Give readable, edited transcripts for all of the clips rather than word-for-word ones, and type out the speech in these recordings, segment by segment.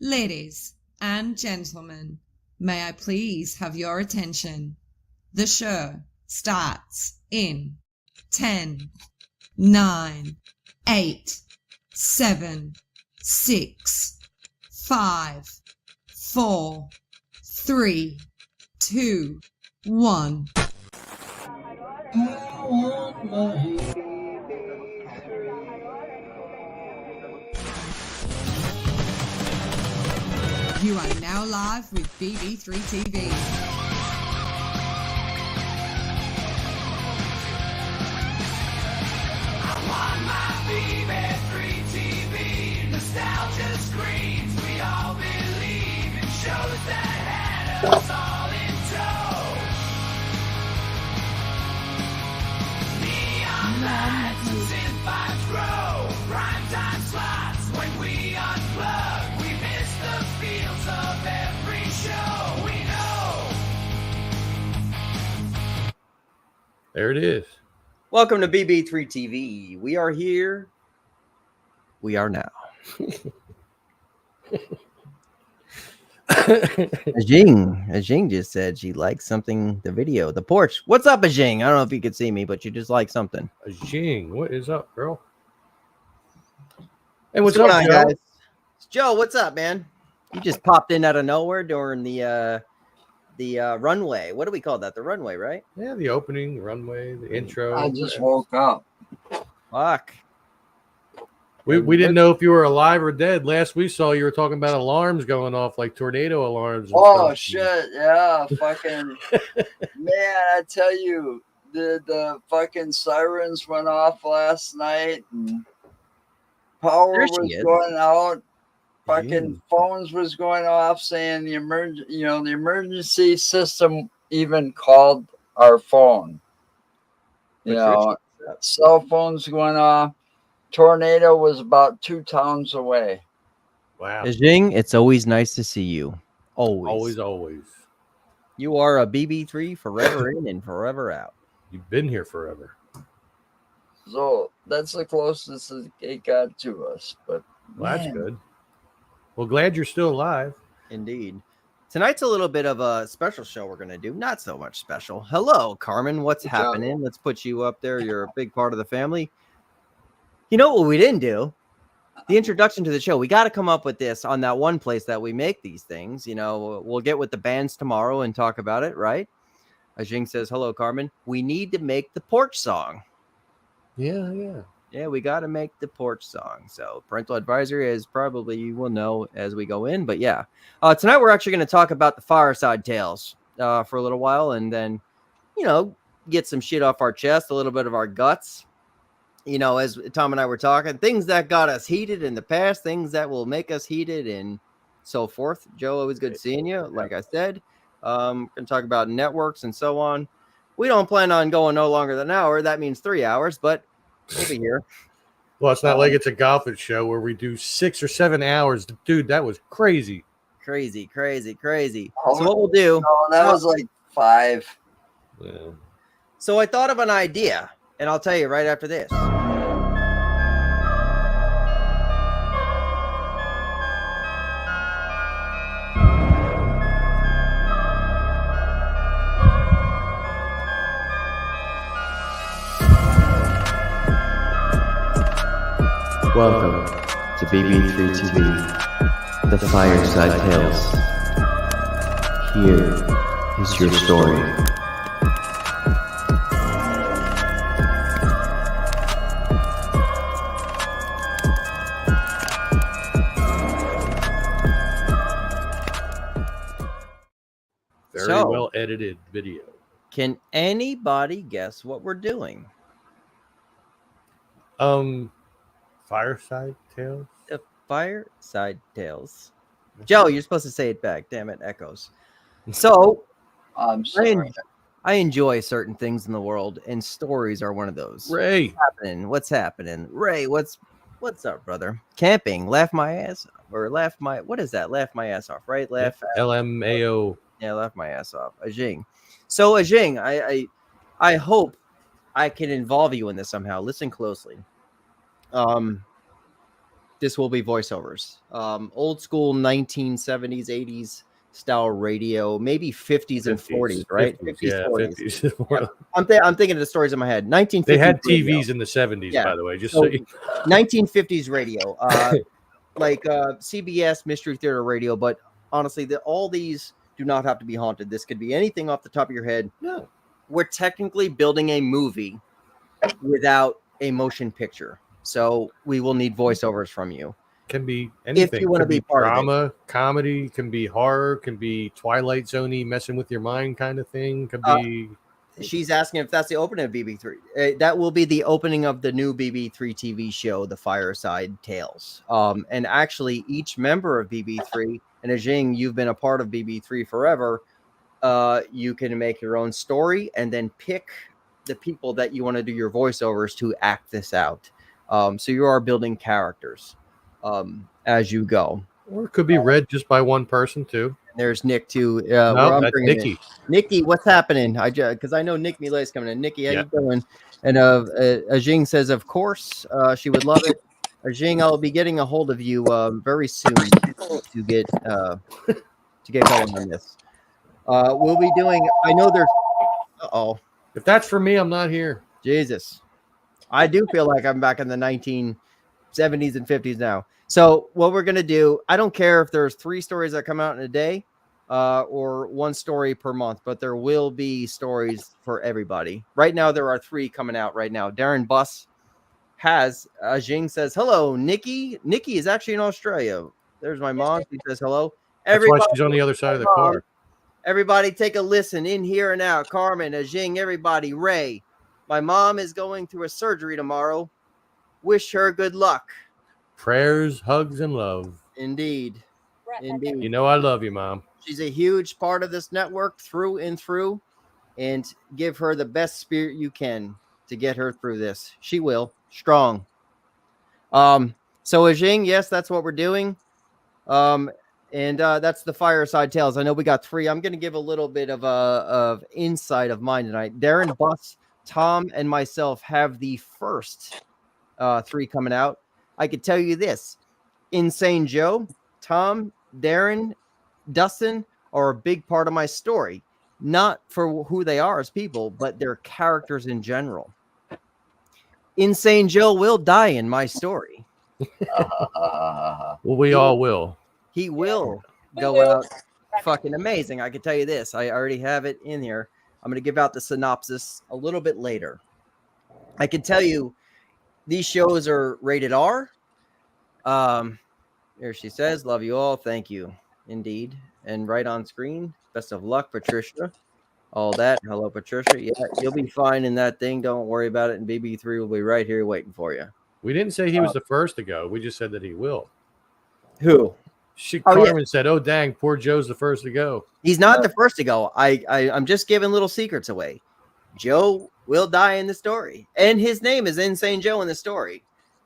Ladies and gentlemen, may I please have your attention? The show starts in 10, 9, 8, 7, 6, 5, 4, 3, 2, 1. You are now live with BB3 TV. I'm on my BB3 TV. Nostalgia screams. We all believe in shows that had us all in tow. Neon lights and synth vibes grow. Prime time slots when we unplug. We miss the feels of every show we know. There it is. Welcome to BB3 TV. We are here. We are now. Ajing just said she likes something, the video, the porch. What's up, Ajing? I don't know if you could see me, but you just like something. Ajing, what is up, girl? Hey, what's going up, on, Joe? guys? Joe, what's up, man? You just popped in out of nowhere during the runway. What do we call that? The runway, right? Yeah, the opening, the runway, the intro. I just woke up. Fuck. We didn't know if you were alive or dead. Last we saw, you were talking about alarms going off, like tornado alarms. And Oh stuff. shit! Yeah, fucking man! I tell you, the fucking sirens went off last night, and power There she was is. going out. Fucking Jeez. phones was going off, saying the emergency system even called our phone. You know, cell phones going off. Tornado was about 2 towns away. Wow. Ajing, it's always nice to see you. Always. You are a BB3 forever in and forever out. You've been here forever. So that's the closest it got to us. But Well, that's man, good. Well, glad you're still alive. Indeed. Tonight's a little bit of a special show we're going to do. Not so much special. Hello, Carmen. What's Good job. happening? Let's put you up there. You're a big part of the family. You know what we didn't do? The introduction to the show. We got to come up with this on that one place that we make these things. You know, we'll get with the bands tomorrow and talk about it, right? Ajing says, hello, Carmen. We need to make the Porch song. Yeah. Yeah, we got to make the Porch song. So parental advisory, as probably you will know as we go in. But yeah, tonight we're actually going to talk about the Fireside Tales for a little while, and then, you know, get some shit off our chest, a little bit of our guts. You know, as Tom and I were talking, things that got us heated in the past, things that will make us heated, and so forth. Joe, always good seeing you. Like I said, we're going to talk about networks and so on. We don't plan on going no longer than an hour. That means 3 hours, but we'll be here. Well, it's not like it's a golfing show where we do 6 or 7 hours. Dude, that was crazy. Crazy. Oh, So what we'll do. no, that was like 5. Yeah. So I thought of an idea, and I'll tell you right after this. Welcome to BB3 TV, the Fireside Tales. Here is your story. Very So- well edited video. Can anybody guess what we're doing? Fireside Tales. The Fireside Tales. Joe, you're supposed to say it back. Damn it, echoes. So I'm sorry. I enjoy certain things in the world, and stories are one of those. Ray. What's happening? Ray, what's up, brother? Camping. Laugh my ass off. Or laugh my, what is that? Laugh my ass off, right? Laugh. LMAO. Yeah, laugh my ass off. Ajing. So Ajing, I hope I can involve you in this somehow. Listen closely. this will be voiceovers. Old school 1970s, 80s style radio, maybe 50s and 40s, right? 50s, 50s, yeah, 40s. 50s. I'm thinking of the stories in my head. 1950s. They had radio. TVs in the 70s, Yeah. by the way. Just So so you 1950s radio, like CBS Mystery Theater Radio. But honestly, all these do not have to be haunted. This could be anything off the top of your head. No. We're technically building a movie without a motion picture, so we will need voiceovers from you. Can be anything. If you want to Can be part drama, of it. comedy, can be horror, can be Twilight Zone-y, messing with your mind kind of thing. Could be. She's asking if that's the opening of BB3. That will be the opening of the new BB3 TV show, The Fireside Tales. And actually, each member of BB3, and Ajing, you've been a part of BB3 forever. You can make your own story and then pick the people that you want to do your voiceovers to act this out. So you are building characters as you go. Or it could be read just by one person too. There's Nick too. No, that's Nikki. Nikki, what's happening? Because I know Nick Milay's coming in. Nikki, how you doing? And Ajing says, of course, she would love it. Ajing, I'll be getting a hold of you very soon to get going on this. We'll be doing. I know there's. Uh-oh. If that's for me, I'm not here. Jesus. I do feel like I'm back in the 1970s and 50s now. So what we're going to do, I don't care if there's 3 stories that come out in a day or 1 story per month, but there will be stories for everybody. Right now, there are 3 coming out right now. Darren Buss has, Jing says, hello, Nikki. Nikki is actually in Australia. There's my mom. She says hello. That's why she's on the other side of the car. Everybody take a listen in here and out. Carmen, Ajing, everybody, Ray. My mom is going through a surgery tomorrow. Wish her good luck. Prayers, hugs, and love. Indeed. Indeed. You know I love you, Mom. She's a huge part of this network through and through. And give her the best spirit you can to get her through this. She will. Strong. So Ajing, yes, that's what we're doing. And that's the Fireside Tales. I know we got 3. I'm going to give a little bit of insight of mine tonight. Darren, Buss, Tom, and myself have the first 3 coming out. I could tell you this. Insane Joe, Tom, Darren, Dustin are a big part of my story. Not for who they are as people, but their characters in general. Insane Joe will die in my story. Well, we all will. He will go out fucking amazing. I can tell you this. I already have it in here. I'm going to give out the synopsis a little bit later. I can tell you these shows are rated R. Here she says, love you all. Thank you. Indeed. And right on screen, best of luck, Patricia. All that. Hello, Patricia. Yeah, you'll be fine in that thing. Don't worry about it. And BB3 will be right here waiting for you. We didn't say he was the first to go. We just said that he will. Who? Carmen said, oh, dang, poor Joe's the first to go. He's not the first to go. I'm just giving little secrets away. Joe will die in the story. And his name is Insane Joe in the story.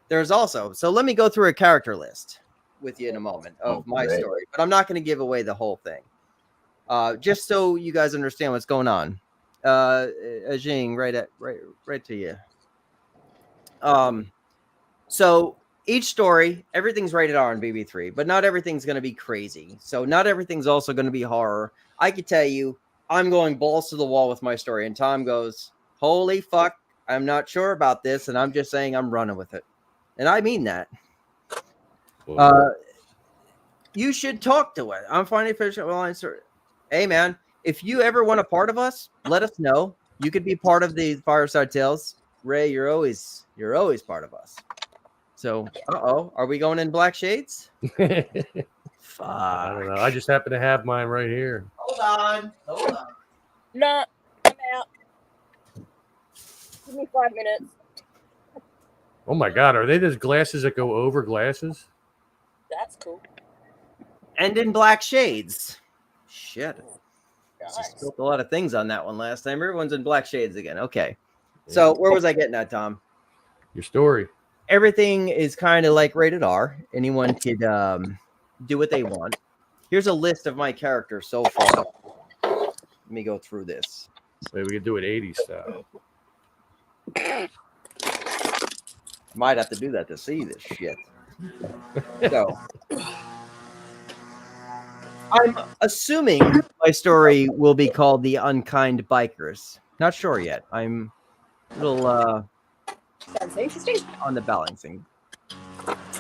There's also, so let me go through a character list with you in a moment of my story, but I'm not going to give away the whole thing. Just so you guys understand what's going on. Ajing, right to you. So each story, everything's rated R on BB3, but not everything's going to be crazy. So not everything's also going to be horror. I could tell you, I'm going balls to the wall with my story. And Tom goes, holy fuck, I'm not sure about this. And I'm just saying I'm running with it. And I mean that. You should talk to it. I'm finally finished. Hey, man, if you ever want a part of us, let us know. You could be part of the Fireside Tales. Ray, you're always part of us. So, are we going in black shades? Fuck. I don't know. I just happen to have mine right here. Hold on. No, I'm out. Give me 5 minutes. Oh my God, are they those glasses that go over glasses? That's cool. And in black shades. Shit. Nice. I spilled a lot of things on that one last time. Everyone's in black shades again. Okay. So where was I getting at, Tom? Your story. Everything is kind of like rated R. Anyone could do what they want. Here's a list of my characters so far. Let me go through this. Maybe we could do it 80s style. Might have to do that to see this shit. So I'm assuming my story will be called The Unkind Bikers. Not sure yet. I'm a little Sounds interesting. on the balancing.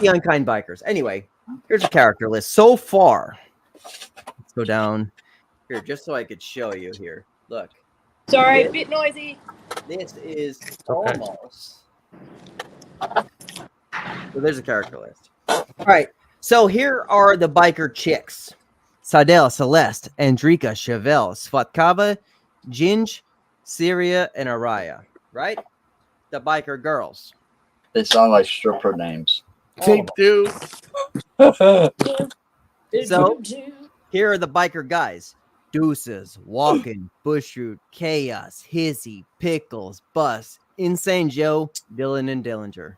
The Unkind Bikers. Anyway, here's a character list so far. Let's go down here just so I could show you here. Look, Sorry, Yeah. a bit noisy. this is Okay. almost. So there's a character list. All right. So here are the biker chicks: Sadel, Celeste, Andrika, Chevelle, Svatkava, Ginge, Syria, and Araya. Right? The biker girls. They sound like stripper names. They do. So here are the biker guys: Deuces, Walkin', Bushroot, Chaos, Hizzy, Pickles, Bus, Insane Joe, Dylan, and Dillinger.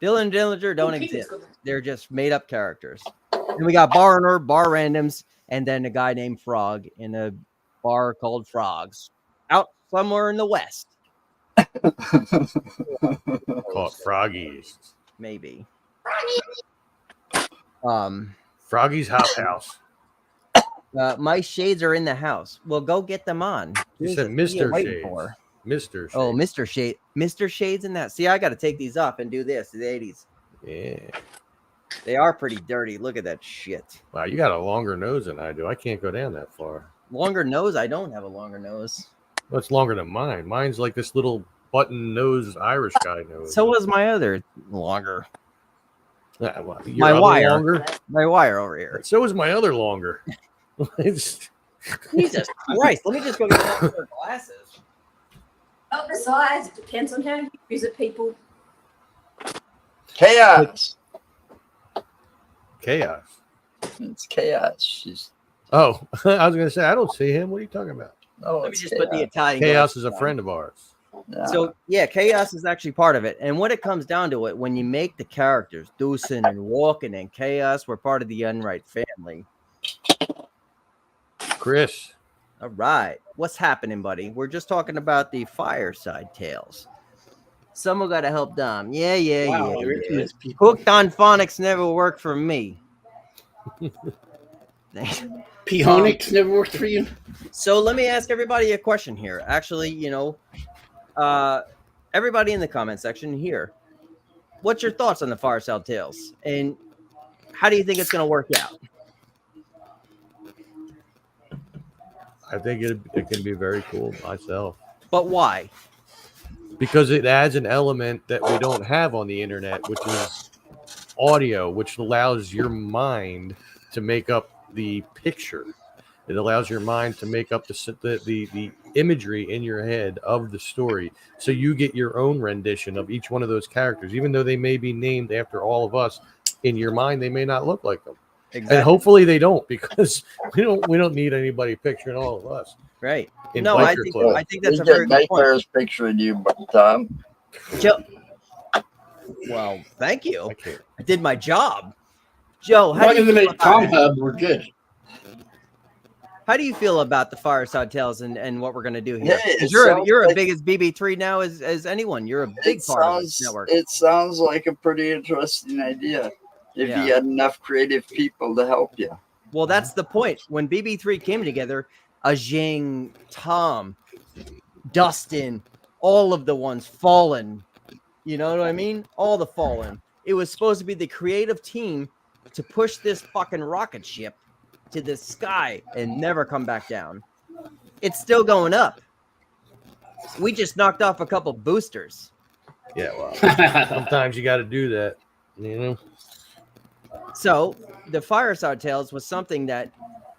Dylan and Dillinger don't exist. They're just made up characters. And we got bar owner, bar randoms, and then a guy named Frog in a bar called Frogs out somewhere in the West. Called Froggies. Maybe. Froggy's Hop House. My shades are in the house. Well, go get them on. You Jesus, said what are you Mr. waiting Shades. for? Mr. Shades. Oh, Mr. Shade. Mr. Shades in that. See, I got to take these off and do this. The 80s. Yeah. They are pretty dirty. Look at that shit. Wow, you got a longer nose than I do. I can't go down that far. Longer nose? I don't have a longer nose. Well, it's longer than mine. Mine's like this little button nose Irish guy nose. So was my other longer. Your my other wire. longer. My wire over here. So was my other longer. It's- Jesus Christ. Let me just go get my other glasses. Oh, besides, it depends on how you visit people. Chaos. Chaos. It's chaos. She's Oh, I was gonna say I don't see him. What are you talking about? no. Let me It's just put the chaos. Italian Chaos glasses is a on. friend of ours. Yeah. So yeah, chaos is actually part of it. And when it comes down to it, when you make the characters, Deucin and Walken and Chaos, we're part of the Unright family. Chris. All right. What's happening, buddy? We're just talking about the Fireside Tales. Someone got to help Dom. Yeah. Wow, there it is, people. Hooked on phonics never worked for me. Pihonics never worked for you? So let me ask everybody a question here. Actually, everybody in the comment section here, what's your thoughts on the Fireside Tales? And how do you think it's going to work out? I think it can be very cool myself. But why? Because it adds an element that we don't have on the internet, which is audio, which allows your mind to make up the picture. It allows your mind to make up the imagery in your head of the story. So you get your own rendition of each one of those characters, even though they may be named after all of us. In your mind, they may not look like them. Exactly. And hopefully they don't, because we don't need anybody picturing all of us. Right. In No, biker clothes. I think that's a We very get good point. Nightmare's picturing you, but Tom. Joe. Well, thank you. I can't. I did my job. Joe, As long as it ain't Tom Hub, we're good. how do you feel about the Fireside Tales and what we're going to do here? Yeah, 'Cause it you're sounds as like- big as BB3 now as anyone. You're a big It part of sounds. this network. It sounds like a pretty interesting idea. If Yeah. you had enough creative people to help you. Well, that's the point. When BB3 came together, Ajing, Tom, Dustin, all of the ones Fallen. You know what I mean? All the Fallen. It was supposed to be the creative team to push this fucking rocket ship to the sky and never come back down. It's still going up. We just knocked off a couple boosters. Yeah, well, sometimes you got to do that, you know. So the Fireside Tales was something that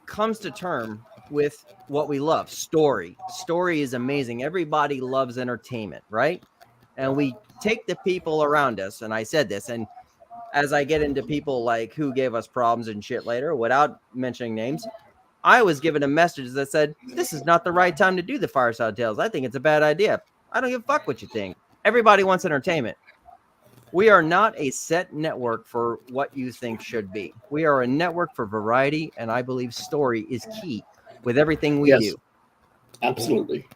comes to term with what we love, story. Story is amazing. Everybody loves entertainment, right? And we take the people around us, and I said this, and as I get into people like who gave us problems and shit later, without mentioning names, I was given a message that said, this is not the right time to do the Fireside Tales. I think it's a bad idea. I don't give a fuck what you think. Everybody wants entertainment. We are not a set network for what you think should be. We are a network for variety, and I believe story is key with everything we Yes. do. Absolutely.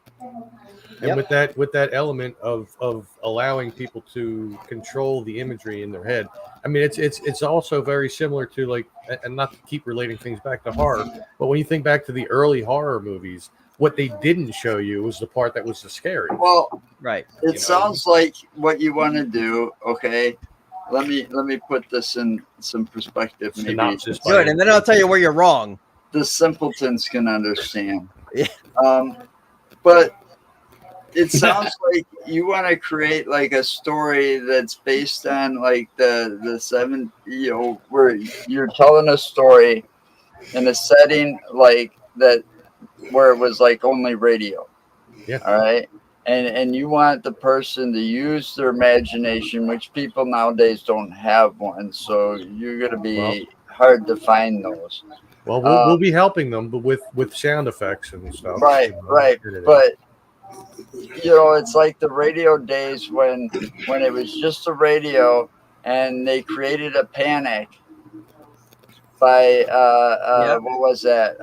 And with that element of allowing people to control the imagery in their head, I mean, it's also very similar to, like, and not to keep relating things back to horror, but when you think back to the early horror movies, what they didn't show you was the part that was the scary. Well, Right. it sounds like what you want to do. Okay, let me put this in some perspective. Maybe Synopsis. Good, and then I'll tell you where you're wrong. the simpletons can understand. Yeah. But it sounds like you want to create like a story that's based on like the seven, where you're telling a story in a setting like that where it was like only radio. Yeah. All right. And you want the person to use their imagination, which people nowadays don't have one. So you're going to be hard to find those. Well, we'll be helping them, but with sound effects and stuff. Right. But it's like the radio days when it was just the radio, and they created a panic by what was that?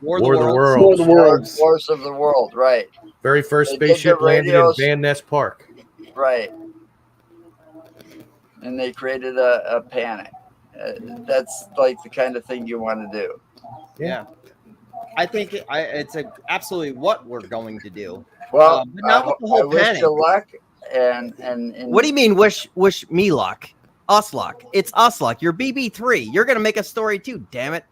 War of the Worlds. Wars of the World, right? Very first They did spaceship the landed in radios- Van Ness Park. Right. And they created a panic. That's like the kind of thing you want to do. Yeah. I think it's absolutely what we're going to do. Well, but not with the I whole wish panic. you luck. And What do you mean wish me luck? Us luck. It's us luck. You're BB3. You're gonna make a story too. Damn it.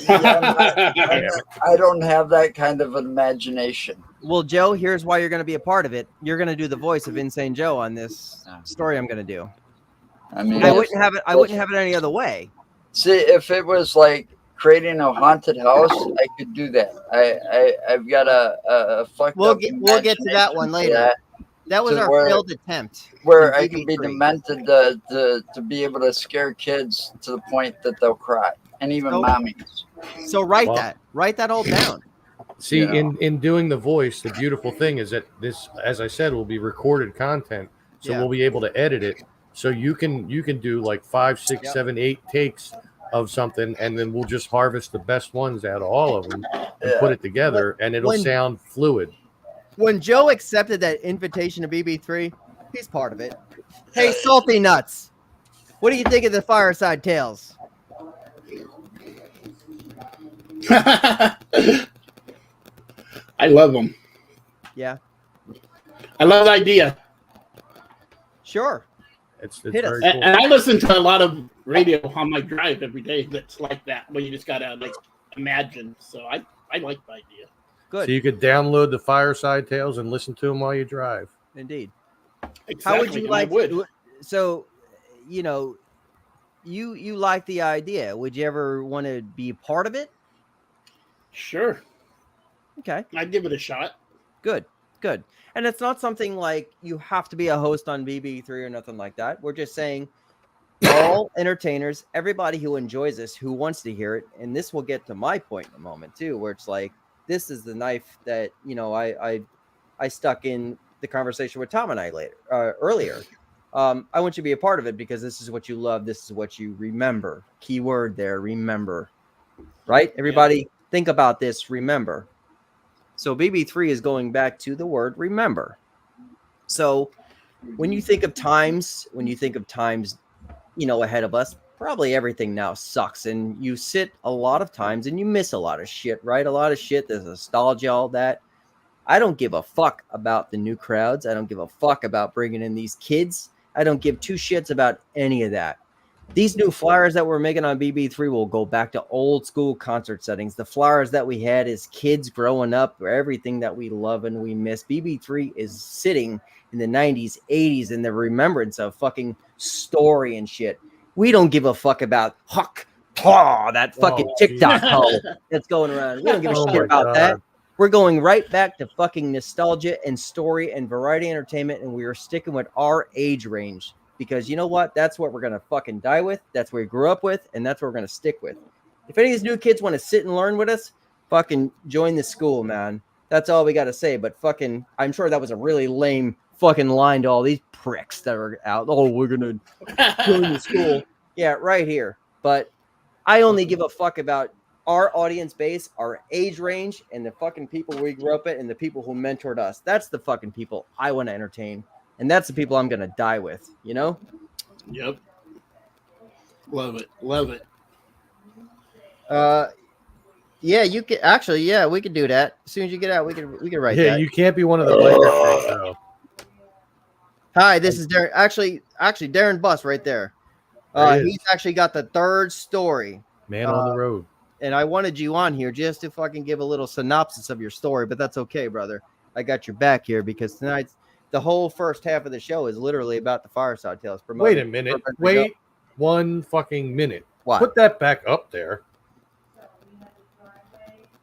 I don't have that kind of an imagination. Well, Joe, here's why you're gonna be a part of it. You're gonna do the voice of Insane Joe on this story I'm gonna do. I mean, I wouldn't have it any other way. See, if it was like creating a haunted house, I could do that. I've got a fucked We'll up. get to that one later. That was to our where- failed attempt. Where in I can be BB3. demented to be able to scare kids to the point that they'll cry, and even So- mommies. So write Well- that. Write that all down. See, Yeah. in doing the voice, the beautiful thing is that this, as I said, will be recorded content, so Yeah. we'll be able to edit it. So you can do like 5, 6, Yep. 7, 8 takes of something, and then we'll just harvest the best ones out of all of them and Yeah. put it together, and it'll When- sound fluid. When Joe accepted that invitation to BB3, he's part of it. Hey, Salty Nuts, what do you think of the Fireside Tales? I love them. Yeah, I love the idea. sure. It's Hit us. very And, cool. and I listen to a lot of radio on my drive every day that's like that, where you just gotta like imagine. So I like the idea. Good, So you could download the Fireside Tales and listen to them while you drive. indeed. Exactly, How would you and I like? would. So, you like the idea. Would you ever want to be part of it? Sure, Okay. I'd give it a shot. Good. And it's not something like you have to be a host on BB3 or nothing like that. We're just saying all entertainers, everybody who enjoys this, who wants to hear it, and this will get to my point in a moment too, where it's like, this is the knife that, I stuck in the conversation with Tom and I earlier. I want you to be a part of it because this is what you love. This is what you remember. Key word there, remember. Right? Everybody think about this, remember. So BB3 is going back to the word remember. So when you think of times, ahead of us, probably everything now sucks. And you sit a lot of times and you miss a lot of shit, right? A lot of shit, there's nostalgia, all that. I don't give a fuck about the new crowds. I don't give a fuck about bringing in these kids. I don't give two shits about any of that. These new flyers that we're making on BB3 will go back to old school concert settings. The flyers that we had as kids growing up, everything that we love and we miss. BB3 is sitting in the 90s, 80s in the remembrance of fucking story and shit. We don't give a fuck about that fucking TikTok hole that's going around. We don't give a Oh shit my about that. God. We're going right back to fucking nostalgia and story and variety entertainment, and we are sticking with our age range because you know what? That's what we're gonna fucking die with. That's what we grew up with, and that's what we're gonna stick with. If any of these new kids want to sit and learn with us, fucking join the school, man. That's all we got to say. But fucking, I'm sure that was a really lame fucking line to all these pricks that are out. Oh, we're gonna join the school. Yeah, right here. But I only give a fuck about our audience base, our age range, and the fucking people we grew up with, and the people who mentored us. That's the fucking people I want to entertain, and that's the people I'm gonna die with. You know? Yep. Love it. Love it. Yeah, you can actually. Yeah, we could do that. As soon as you get out, we can write Yeah, that. you can't be one of the biker things, though. Hi, this is Darren. Actually, Darren Buss right there. There he He's is. actually got the third story. Man on the road. And I wanted you on here just to fucking give a little synopsis of your story, but that's okay, brother. I got your back here because tonight's the whole first half of the show is literally about the Fireside Tales. Wait a minute. Wait 1 fucking minute. What? Put that back up there.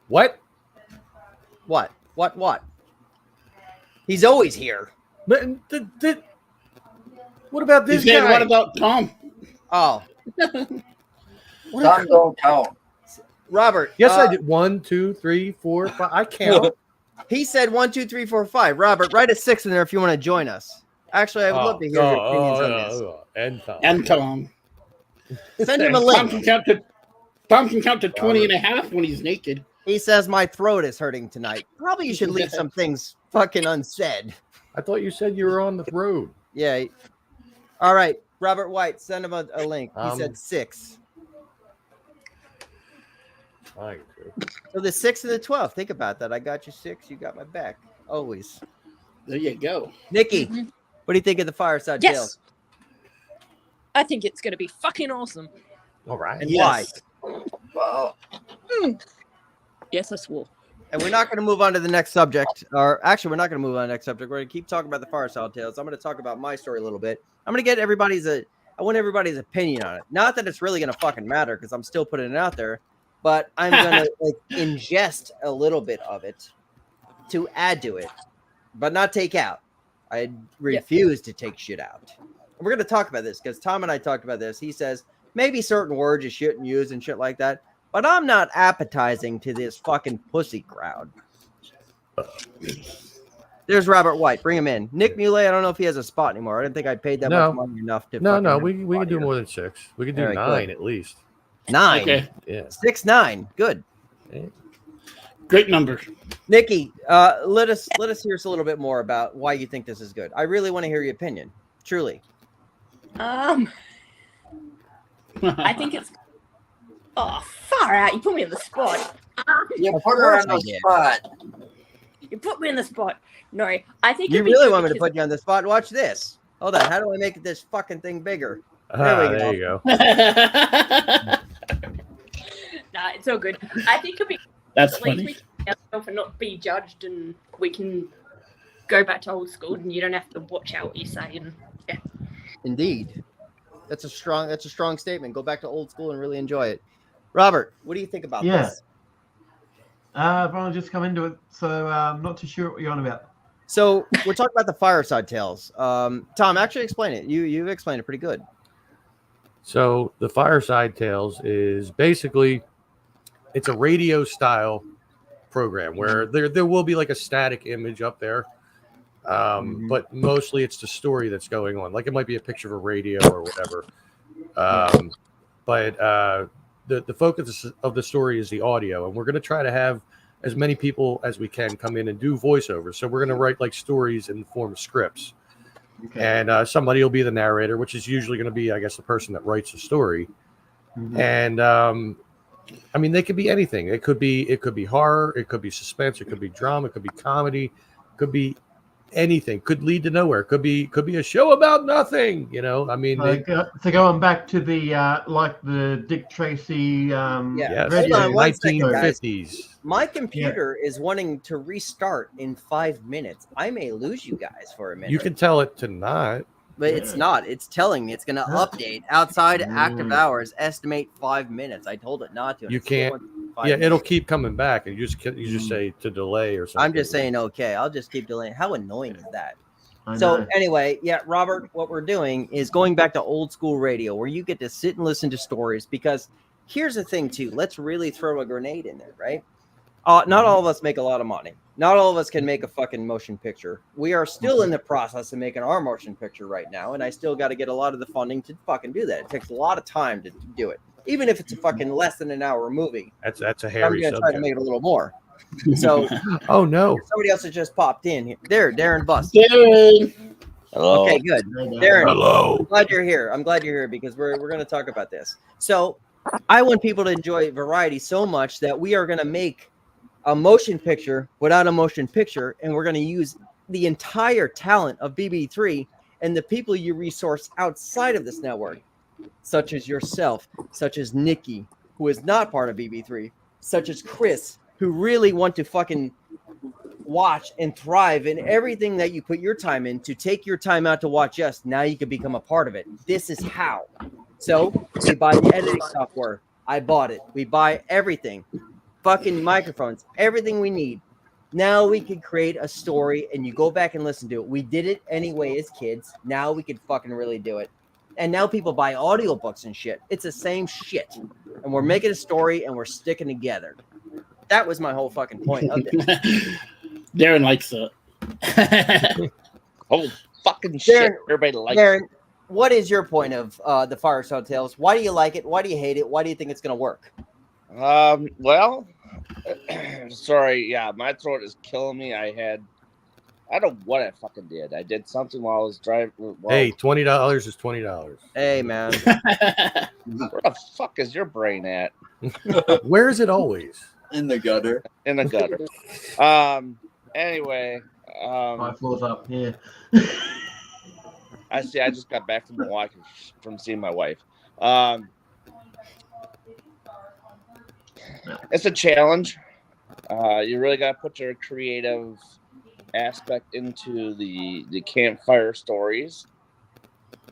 What? What? He's always here. But what about this He said, guy? what about Tom? Oh, Some don't count. Robert. Yes, I did. 1, 2, 3, 4, 5. I count. He said 1, 2, 3, 4, 5. Robert, write a 6 in there if you want to join us. Actually, I would love to hear your opinions on this. And Tom. And Tom. Send him a Tom link. can count to 20 and a half when he's naked. He says my throat is hurting tonight. Probably you should leave some things fucking unsaid. I thought you said you were on the road. Yeah. All right, Robert White, send him a link. He said 6. Fine. So the 6 and the 12. Think about that. I got you 6. You got my back. Always. There you go. Nikki, what do you think of the Fireside Yes. Tales? I think it's going to be fucking awesome. All right. And Yes. Wow. Yes, I swore. And we're not going to move on to the next subject. Or actually, we're not going to move on to the next subject. We're going to keep talking about the Fireside Tales. I'm going to talk about my story a little bit. I'm going to get I want everybody's opinion on it. Not that it's really going to fucking matter because I'm still putting it out there, but I'm going to ingest a little bit of it to add to it, but not take out. I refuse to take shit out. And we're going to talk about this because Tom and I talked about this. He says maybe certain words you shouldn't use and shit like that. But I'm not appetizing to this fucking pussy crowd. There's Robert White. Bring him in. Nick Muley, I don't know if he has a spot anymore. I didn't think I paid that much money enough to. No, we can do more than 6. We can do All right, 9 good. at least. 9. Okay. Yeah. 6, 9. Good. Great number. Nikki, let us hear us a little bit more about why you think this is good. I really want to hear your opinion. Truly. I think it's. Oh, far out! You put me in the spot. You put her on the spot. You put me in the spot. No, I think You it'd be really good want me to because- put you on the spot? Watch this. Hold on. How do I make this fucking thing bigger? There you go. Nah, it's all good. I think it'd be. That's At least funny. we can ourselves and not be judged, and we can go back to old school, and you don't have to watch out what you say. And yeah, Indeed. That's a strong statement. Go back to old school and really enjoy it. Robert, what do you think about this? I've only just come into it, so I'm not too sure what you're on about. So we're talking about the Fireside Tales. Tom, actually explain it. You've explained it pretty good. So the Fireside Tales is basically it's a radio style program where there will be like a static image up there. But mostly it's the story that's going on. Like it might be a picture of a radio or whatever. But the focus of the story is the audio, and we're going to try to have as many people as we can come in and do voiceovers. So we're going to write like stories in the form of scripts. Okay. And somebody will be the narrator, which is usually going to be, I guess, the person that writes the story. And I mean, they could be anything. It could be horror, it could be suspense, it could be drama, it could be comedy, it could be anything. Could lead to nowhere. Could be a show about nothing. You know, I mean, So going back to the like the Dick Tracy yes, Hold on one second, guys. 1950s. My computer is wanting to restart in 5 minutes. I may lose you guys for a minute. You can tell it to not. But it's not. It's telling me it's going to update outside active hours. Estimate 5 minutes. I told it not to. and You it still can't. went 5 Yeah, it'll minutes. keep coming back, and you just say to delay or something. I'm just saying okay. I'll just keep delaying. How annoying is that? I So know. anyway, yeah, Robert, what we're doing is going back to old school radio where you get to sit and listen to stories because here's the thing too. Let's really throw a grenade in there, right? Not all of us make a lot of money. Not all of us can make a fucking motion picture. We are still in the process of making our motion picture right now, and I still got to get a lot of the funding to fucking do that. It takes a lot of time to do it. even if it's a fucking less than an hour movie. That's a I'm hairy going to try to subject. make it a little more. So Oh no! somebody else has just popped in here. There, Darren Bust. Darren. Hello. Okay, good. Darren, Hello. I'm glad you're here. I'm glad you're here because we're going to talk about this. So I want people to enjoy variety so much that we are going to make a motion picture without a motion picture, and we're going to use the entire talent of BB3 and the people you resource outside of this network, such as yourself, such as Nikki, who is not part of BB3, such as Chris, who really want to fucking watch and thrive in everything that you put your time in, to take your time out to watch us. Now you can become a part of it. This is how. So we buy the editing software. I bought it. We buy everything. Fucking microphones, everything we need. Now we can create a story and you go back and listen to it. We did it anyway as kids. Now we can fucking really do it. And now people buy audiobooks and shit. It's the same shit. And we're making a story and we're sticking together. That was my whole fucking point of it. Darren likes it. Oh, fucking shit. Darren, Everybody likes Darren, it. what is your point of the Fireside Tales? Why do you like it? Why do you hate it? Why do you think it's going to work? Well, sorry. Yeah, my throat is killing me. I don't know what I fucking did. I did something while I was driving. Hey, $20 is $20. Hey, man. Where the fuck is your brain at? Where is it always? In the gutter. In the gutter. Anyway. 5 floors up here. I just got back from Milwaukee from seeing my wife. It's a challenge. You really got to put your creative aspect into the campfire stories.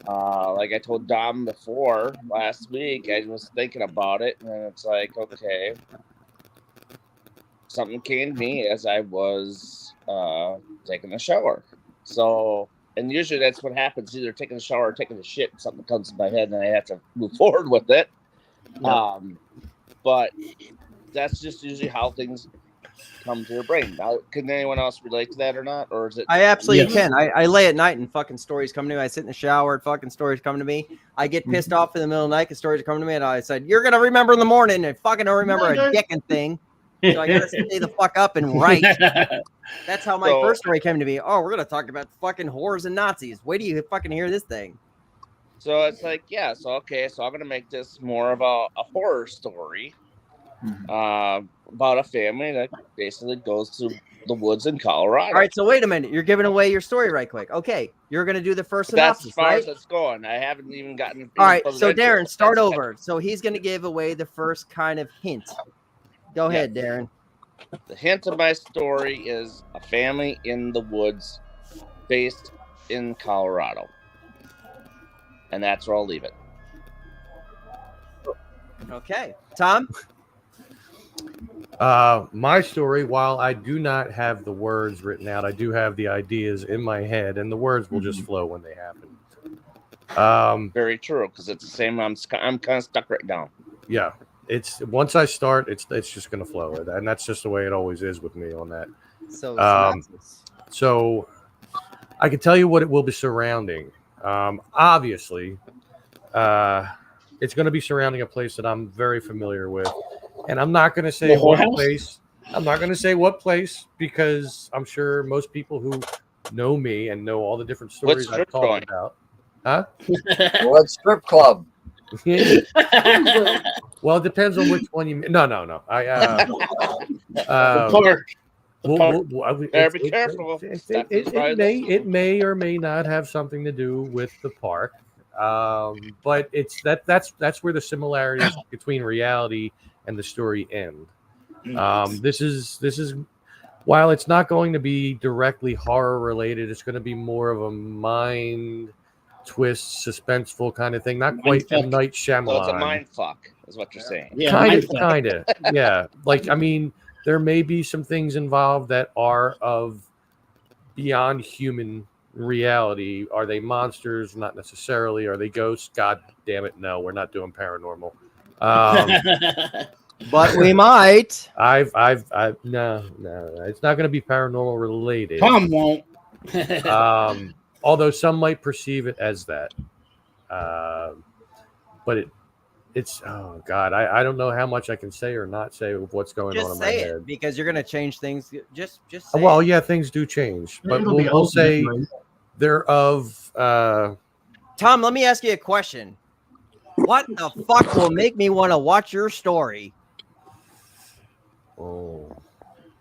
Like I told Dom before last week, I was thinking about it, and it's like, okay, something came to me as I was taking a shower. So, and usually that's what happens: either taking a shower or taking a shit. Something comes to my head, and I have to move forward with it. Yeah. But that's just usually how things come to your brain. Now, can anyone else relate to that or not? Or is it? I absolutely Yes. can. I lay at night and fucking stories come to me. I sit in the shower and fucking stories come to me. I get pissed off in the middle of the night because stories are coming to me, and I said, "You're gonna remember in the morning," and fucking don't remember a dickin' thing. So I gotta stay the fuck up and write. That's how my first story came to me. Oh, we're gonna talk about fucking whores and Nazis. Wait till you fucking hear this thing. So it's like, yeah. So okay. So I'm gonna make this more of a horror story. About a family that basically goes to the woods in Colorado. All right, so wait a minute. You're giving away your story right quick. Okay, you're going to do the first That's synopsis, as far right? as it's going. I haven't even gotten. All right, so Darren, start over. So he's going to give away the first kind of hint. Go ahead, Darren. The hint of my story is a family in the woods based in Colorado. And that's where I'll leave it. Okay. Tom? My story, while I do not have the words written out, I do have the ideas in my head, and the words will just flow when they happen. Very true, because it's the same. I'm kind of stuck right now. Yeah, it's once I start, it's just gonna flow, and that's just the way it always is with me on that. So, So I can tell you what it will be surrounding. Obviously, it's going to be surrounding a place that I'm very familiar with, and I'm not going to say what place. I'm not going to say what place because I'm sure most people who know me and know all the different stories I've talked about. Huh? What strip club? Well, it depends on which one you. No. Porch. Be careful. It may or may not have something to do with the park, but that's where the similarities between reality and the story end. This is while it's not going to be directly horror related, it's going to be more of a mind twist, suspenseful kind of thing. Not quite M. Night Shyamalan. So it's a mind fuck, is what you're saying. Yeah, kind of. Yeah, like I mean. There may be some things involved that are of beyond human reality. Are they monsters? Not necessarily. Are they ghosts? God damn it, no. We're not doing paranormal. But we might. No. It's not going to be paranormal related. Tom won't. Although some might perceive it as that. But it's oh god, I don't know how much I can say or not say of what's going on Just in my say it head. because you're gonna change things. Just say Well, it. yeah, things do change, but It'll be we'll old say memory. they're of Tom, let me ask you a question. What the fuck will make me want to watch your story? oh,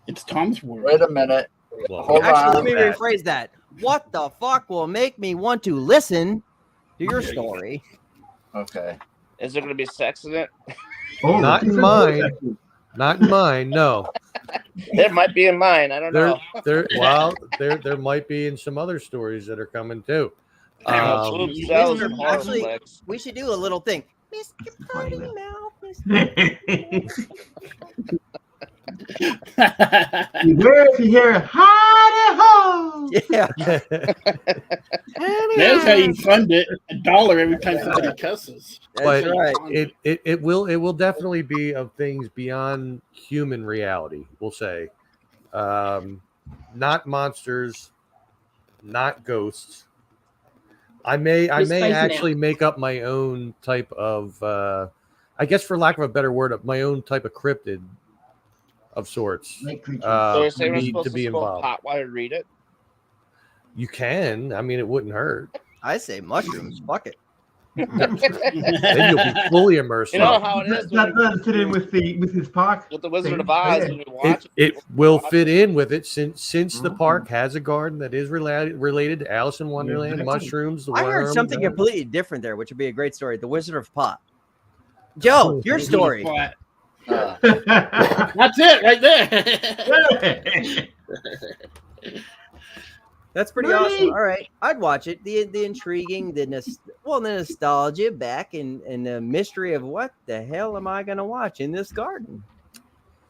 It's Tom's word. Wait a minute. well, Hold Actually, on. let me that. rephrase that. What the fuck will make me want to listen to your story? Okay. Is there going to be sex in it? Oh, Not in mine. Not in mine. No. There might be in mine. I don't know. There might be in some other stories that are coming too. Boob cells Mr. and horror Actually, flicks. we should do a little thing. Mr. Potty Funny, Mouth. Beware if you hear hidey ho. Yeah. That's how you fund it. $1 every time somebody cusses. But That's right. it will definitely be of things beyond human reality. We'll say, not monsters, not ghosts. I may actually make up my own type of, I guess, for lack of a better word, my own type of cryptid of sorts. So you're saying we're need supposed to to be smoke involved. pot while you read it? You can. I mean, it wouldn't hurt. I say mushrooms. Fuck it. Then you'll be fully immersed. You know how it is That does fit in with his park. with the Wizard thing. of Oz Yeah. when you watch It will fit in with it since the Mhm. park has a garden that is related to Alice in Wonderland, Exactly. mushrooms. The I heard worm, something that. completely different there, which would be a great story. The Wizard of Pot. Joe, your story. Uh, That's it right there. That's pretty Really? awesome. All right, I'd watch it. The intriguing, the nostalgia back and the mystery of what the hell am I gonna watch in this garden?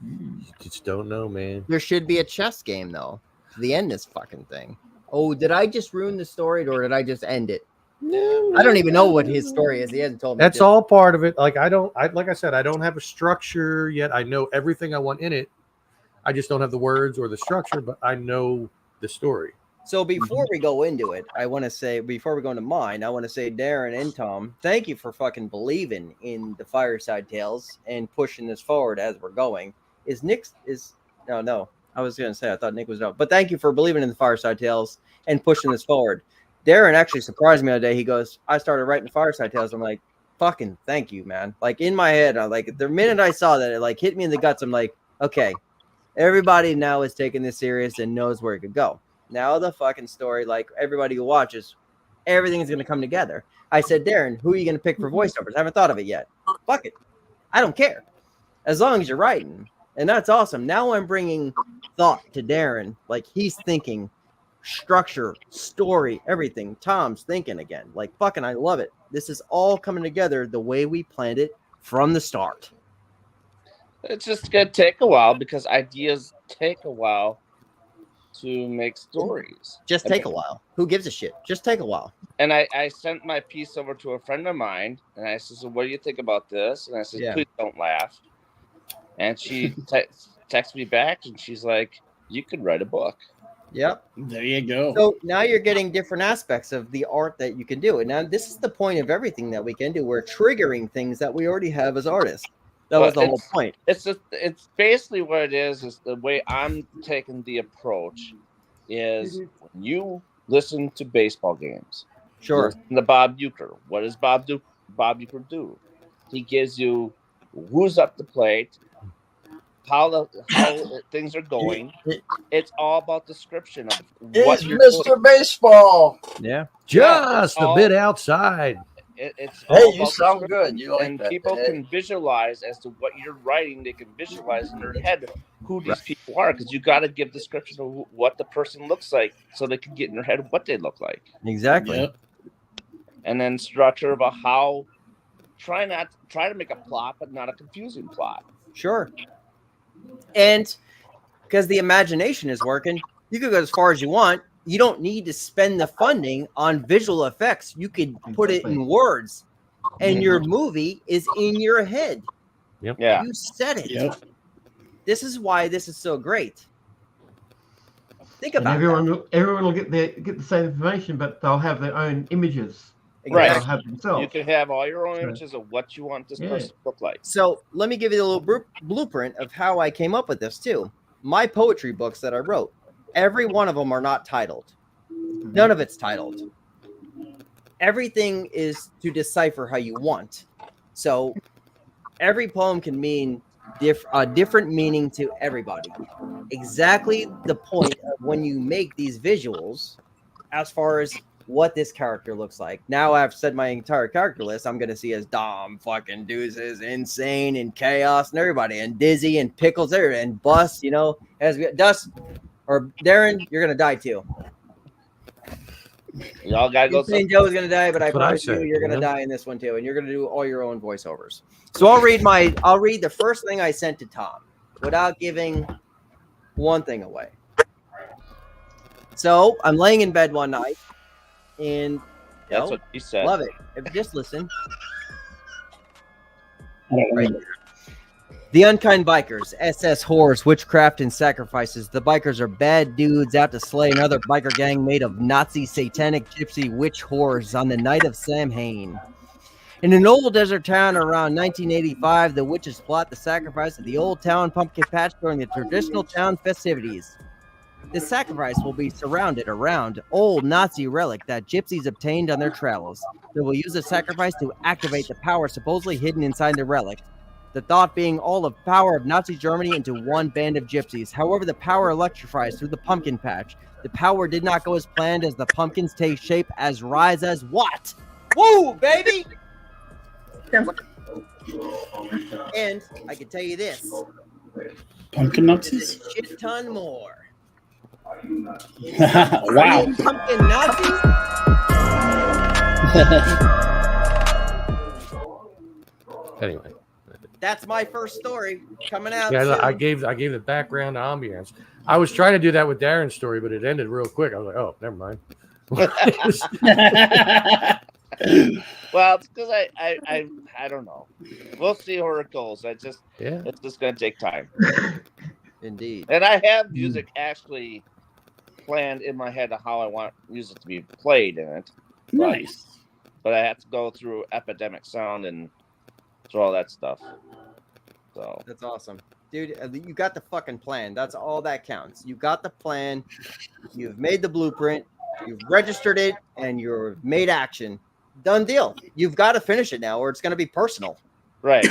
You just don't know, man. There should be a chess game though to the end this fucking thing. Oh, did I just ruin the story or did I just end it? No, I don't even know what his story is. He hasn't told me. That's all part of it. Like like I said, I don't have a structure yet. I know everything I want in it. I just don't have the words or the structure, but I know the story. So before we go into it, I want to say, before we go into mine, I want to say, Darren and Tom, thank you for fucking believing in the Fireside Tales and pushing this forward as we're going. No, I was going to say, I thought Nick was out, but thank you for believing in the Fireside Tales and pushing this forward. Darren actually surprised me the other day. He goes, I started writing Fireside Tales. I'm like, fucking thank you, man. Like in my head, I'm like, the minute I saw that, it like hit me in the guts. I'm like, okay, everybody now is taking this serious and knows where it could go. Now the fucking story, like everybody who watches, everything's going to come together. I said, Darren, who are you going to pick for voiceovers? I haven't thought of it yet. Fuck it. I don't care. As long as you're writing. And that's awesome. Now I'm bringing thought to Darren. Like he's thinking structure, story, everything. Tom's thinking again. Like fucking, I love it. This is all coming together the way we planned it from the start. It's just going to take a while because ideas take a while to make stories. Just take a while. Who gives a shit? Just take a while. And I sent my piece over to a friend of mine, and I said, so what do you think about this? And I said, Yeah. please don't laugh. And she texted me back, and she's like, you could write a book. Yep. There you go. So now you're getting different aspects of the art that you can do. And now this is the point of everything that we can do. We're triggering things that we already have as artists. That was the whole point. It's basically what it is the way I'm taking the approach is when you listen to baseball games. Sure. Listen to Bob Uecker. What does Bob Uecker do? He gives you who's up the plate, how things are going. It's all about description of what he's you're Mr. doing. Baseball. Yeah. Just all- a bit outside. It's Hey, all you about sound description. good. You like And that. people Hey. can visualize as to what you're writing. They can visualize in their head who these people are because you got to give description of what the person looks like so they can get in their head what they look like. Exactly. Yep. And then structure about how try to make a plot but not a confusing plot. Sure. And because the imagination is working, you can go as far as you want. You don't need to spend the funding on visual effects. You could put it in words, and your movie is in your head. Yep. Yeah. You said it. Yep. This is why this is so great. Think And about everyone will get the same information, but they'll have their own images. Right. They'll have You themselves. can have all your own So- images of what you want this Yeah. person to look like. So let me give you a little blueprint of how I came up with this too. My poetry books that I wrote, every one of them are not titled. None of it's titled. Everything is to decipher how you want. So every poem can mean a different meaning to everybody. Exactly the point of when you make these visuals, as far as what this character looks like. Now I've said my entire character list. I'm gonna see as Dom, fucking Deuces, Insane, and Chaos, and everybody, and Dizzy, and Pickles, there, and Bus. You know, as we Dust or Darren, you're gonna die too. Y'all gotta go. Insane Joe's gonna die, but I That's what I promise you, said, you're gonna you know? die in this one too, and you're gonna do all your own voiceovers. So I'll read the first thing I sent to Tom without giving one thing away. So I'm laying in bed one night, and That's what he said. love it. Just listen. I don't Right. remember. The unkind bikers, SS whores, witchcraft, and sacrifices. The bikers are bad dudes out to slay another biker gang made of Nazi, satanic, gypsy, witch whores on the night of Samhain. In an old desert town around 1985, the witches plot the sacrifice of the old town pumpkin patch during the traditional town festivities. The sacrifice will be surrounded around old Nazi relic that gypsies obtained on their travels. They will use the sacrifice to activate the power supposedly hidden inside the relic. The thought being all the power of Nazi Germany into one band of gypsies. However, the power electrifies through the pumpkin patch. The power did not go as planned as the pumpkins take shape as rise as what? Woo, baby! And I can tell you this. Pumpkin There's Nazis? a shit ton more. Wow. Pumpkin Nazis? Anyway, That's my first story coming out. yeah, soon. I gave the background ambience. I was trying to do that with Darren's story, but it ended real quick. I was like, oh, never mind. Well, it's because I don't know. We'll see where it goes. It's just gonna take time. Indeed. And I have music actually planned in my head of how I want music to be played in it. Nice. But I have to go through Epidemic Sound and through all that stuff. So That's awesome. Dude, you got the fucking plan. That's all that counts. You got the plan. You've made the blueprint. You've registered it, and you've made action. Done deal. You've got to finish it now, or it's going to be personal. right.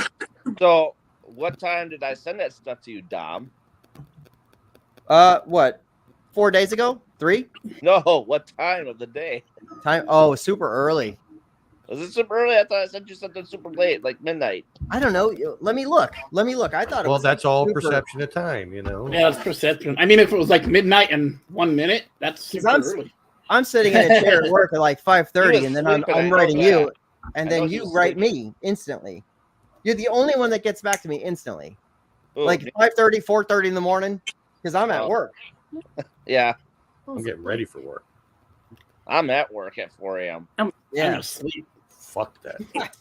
So what time did I send that stuff to you, Dom? What? 4 days ago? 3? No, what time of the day? Time? Oh, super early. Was it super early? I thought I sent you something super late, like midnight. I don't know. Let me look. I thought it Well, was that's all super- perception of time, you know. Yeah, that's perception. I mean, if it was like midnight and 1 minute, that's super early. I'm sitting in a chair at work at like 5:30, was and then sleeping, I I'm know writing that. you, and I then know he you was write sleeping. me instantly. You're the only one that gets back to me instantly. Ooh, Like 5:30, 4:30 in the morning, because I'm at Oh. work. yeah, I'm getting ready for work. I'm at work at 4 a.m. I'm Yeah. asleep. Fuck that.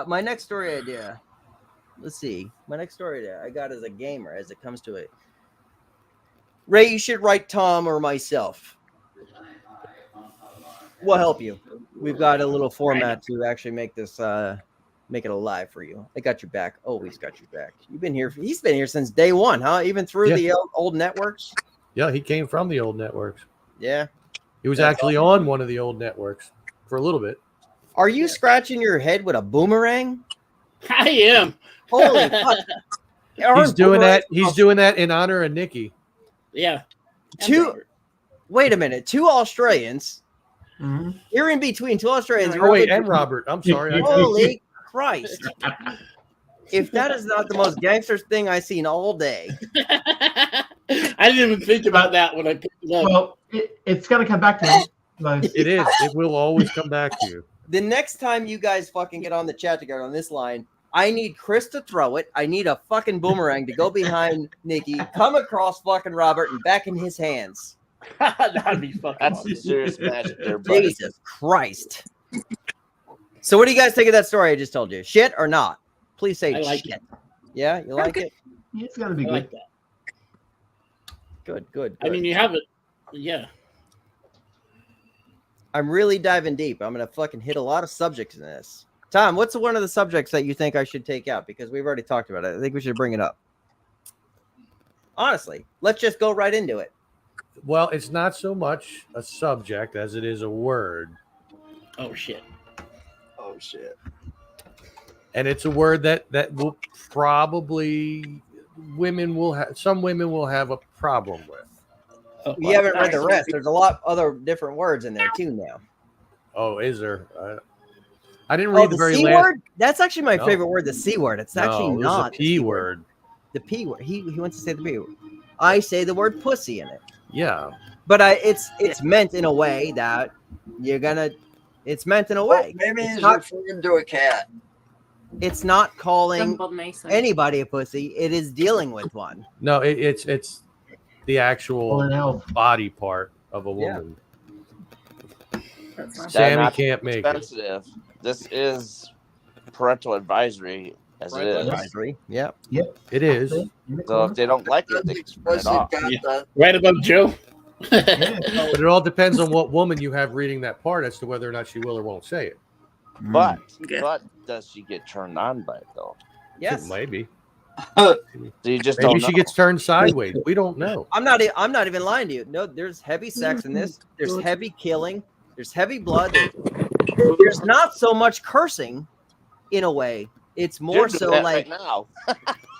My next story idea. Let's see. My next story idea I got as a gamer, as it comes to it. Ray, you should write Tom or myself. We'll help you. We've got a little format to actually make this make it alive for you. I got your back. Always got your back. You've been here. He's been here since day one, huh? Even through Yeah. the old networks. Yeah, he came from the old networks. Yeah. He was That's actually on one of the old networks for a little bit. Are you scratching your head with a boomerang? I am. Holy fuck! He's doing that. He's doing that in honor of Nikki. Yeah. Wait a minute. 2 Australians. Mhm. You're in between 2 Australians. Oh wait, and Robert. I'm sorry. Holy Christ! If that is not the most gangster thing I've seen all day. I didn't even think about that when I picked it up. Well, it's going to come back to me. Like, It is. It will always come back to you. The next time you guys fucking get on the chat together on this line, I need Chris to throw it. I need a fucking boomerang to go behind Nikki, come across fucking Robert, and back in his hands. That'd be fucking That's awesome. some serious magic there, buddy. Jesus Christ. So what do you guys think of that story I just told you? Shit or not? Please say I like shit. Yeah, you like it? it's going to be I good. like that. Good. I mean, you have it. Yeah. I'm really diving deep. I'm gonna fucking hit a lot of subjects in this. Tom, what's one of the subjects that you think I should take out? Because we've already talked about it. I think we should bring it up. Honestly, let's just go right into it. Well, it's not so much a subject as it is a word. Oh shit. Oh shit. And it's a word that will probably some women will have a problem with. Oh, You haven't read the rest. There's a lot other different words in there too now. Oh, is there? I didn't read the very C last. word? That's actually my No. favorite word, the C word. It's actually No, it was not a P word. The P word. He wants to say the P word. I say the word pussy in it. Yeah. But it's meant in a way that you're gonna. It's meant in a way. Maybe It's he's not, referring to a cat. it's not calling Doesn't bother me, so. anybody a pussy. It is dealing with one. No, it's the actual body part of a woman. That's fine. Sammy not can't make it. sensitive. This is parental advisory as it is. Advisory. Yep. Yep. It is. So if they don't like it, they can turn it off. Right above Joe. But it all depends on what woman you have reading that part as to whether or not she will or won't say it. But does she get turned on by it though? Yes. Maybe. So you just Maybe don't she know. gets turned sideways. We don't know. I'm not even lying to you. No, there's heavy sex in this. There's heavy killing. There's heavy blood. There's not so much cursing, in a way. It's more You're doing so that like right now.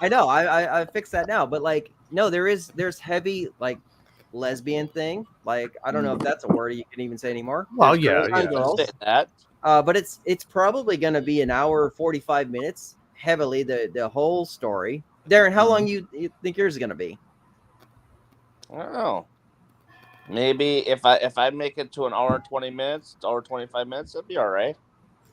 I know I fixed that now, but like no, there's heavy like lesbian thing. Like I don't know if that's a word you can even say anymore. Well, There's yeah, girls on yeah. girls. Say that. But it's probably going to be an hour 45 minutes heavily the whole story. Darren, how long you think yours is going to be? I don't know. Maybe if I make it to an hour and 20 minutes, hour 25 minutes, it'll be all right.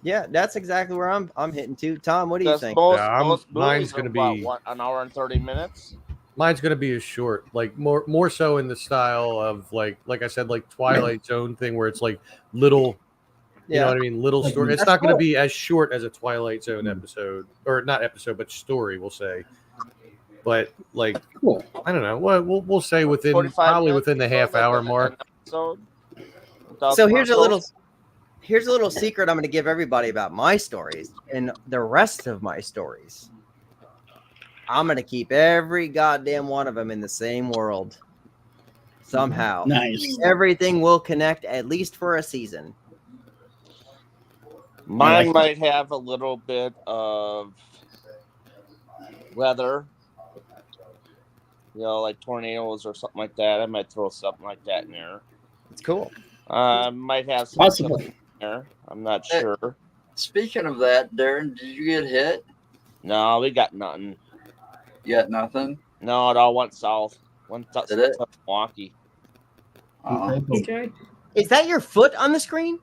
Yeah, that's exactly where I'm hitting to. Tom, what do you Because think? most mine's movies gonna are be- what, an hour and 30 minutes. Mine's gonna be a short, like more so in the style of like I said, like Twilight Zone thing where it's like little, you know what I mean, little story. It's That's not gonna cool. be as short as a Twilight Zone episode, or not episode, but story, we'll say. But like, Cool. I don't know. We'll say within 45 probably minutes, within the so half like hour an mark. episode without So here's a commercials. little secret I'm going to give everybody about my stories and the rest of my stories. I'm going to keep every goddamn one of them in the same world. Somehow. Nice. Everything will connect at least for a season. Mine might have a little bit of weather, you know, like tornadoes or something like that. I might throw something like that in there. It's cool. Might have some Possible. in there. I'm not sure. Speaking of that, Darren, did you get hit? No, we got nothing. You got nothing? No, it all went south. Went south Did it? to Milwaukee. Uh-huh. Okay. Is that your foot on the screen?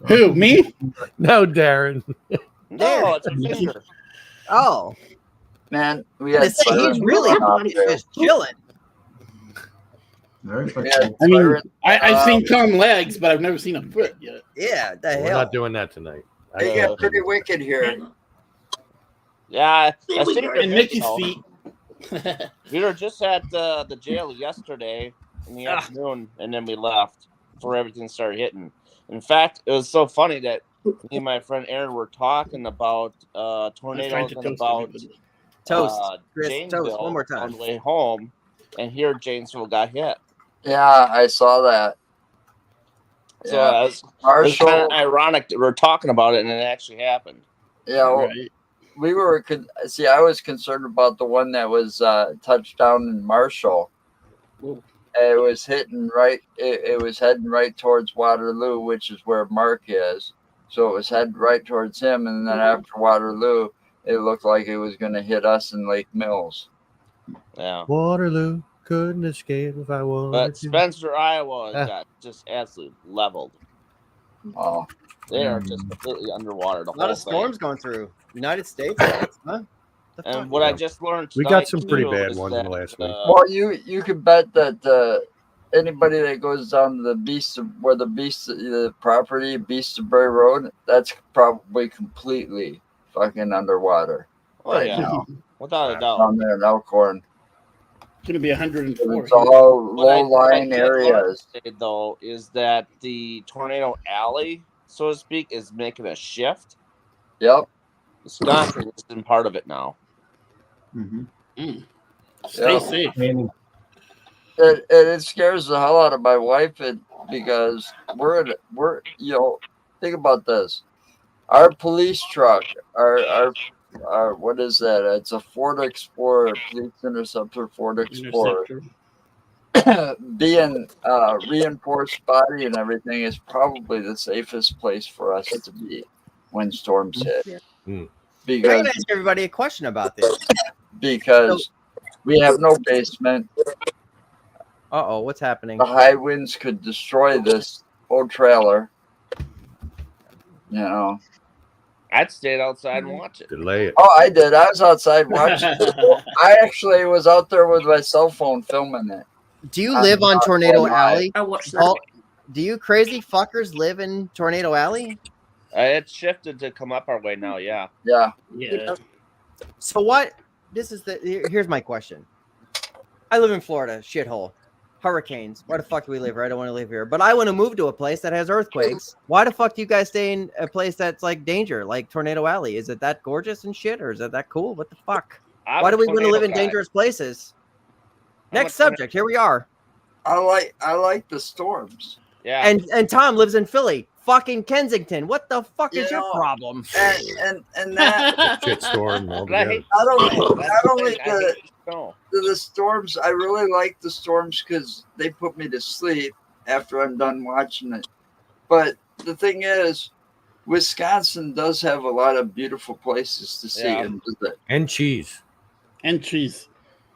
Who? Me? No, Darren. No, it's a finger. Oh, Man, we had he's really just chilling. Very We flexible. had I mean, siren- I've seen Tom legs, but I've never seen a foot yet. Yeah, the We're hell. not doing that tonight. They get pretty wicked here. Yeah, I think And Mickey's feet. we were just at the jail yesterday in the afternoon, and then we left before everything started hitting. In fact, it was so funny that me and my friend Aaron were talking about tornadoes and about Toast. Chris, Janesville toast. One more on time. the way home, and here Janesville got hit. Yeah, I saw that. So Yeah. it's kind Marshall, of ironic that we're talking about it, and it actually happened. yeah, well, Right. we were see. I was concerned about the one that was touched down in Marshall. Ooh. It was hitting right. It was heading right towards Waterloo, which is where Mark is. So it was heading right towards him, and then after Waterloo, it looked like it was going to hit us in Lake Mills. Yeah. Waterloo couldn't escape if I wanted But to. Spencer, Iowa got just absolutely leveled. Oh, They are just completely underwater. The A lot whole of storms going through United States. Huh? thing. And what I just learned We tonight, got some pretty too, bad is ones in the last week. well, you could bet that anybody that goes down to the the property Beast of Bray Road, that's probably completely fucking underwater Oh right yeah, now without a doubt. down there in Elkhorn. going to be 104. It's all What I low-lying did want to areas. say, though, is that the Tornado Alley, so to speak, is making a shift. Yep. Wisconsin is in part of it now. Stay Yep. safe. It scares the hell out of my wife because we're think about this. Our police truck, our what is that? It's a Ford Explorer, police interceptor Ford Explorer. Being reinforced body and everything is probably the safest place for us to be when storms hit. I Because gotta ask everybody a question about this. because we have no basement. Uh-oh, what's happening? The high winds could destroy this whole trailer. You know. I'd stayed outside and watch it. Delay it. Oh, I did. I was outside watching it. I actually was out there with my cell phone filming it. Do you live on Tornado Alley? I watched that. Do you crazy fuckers live in Tornado Alley? It shifted to come up our way now, yeah. Yeah. Yeah. So what? Here's my question. I live in Florida, shithole. Hurricanes. Why the fuck do we live here? I don't want to live here. But I want to move to a place that has earthquakes. Why the fuck do you guys stay in a place that's like danger, like Tornado Alley? Is it that gorgeous and shit, or is it that cool? What the fuck? Why do we want to live in dangerous places? Next subject. Here we are. I like the storms. Yeah. And Tom lives in Philly, fucking Kensington. What the fuck is your problem? And that shitstorm. not only the storms. I really like the storms because they put me to sleep after I'm done watching it. But the thing is, Wisconsin does have a lot of beautiful places to see and visit. And cheese. And cheese.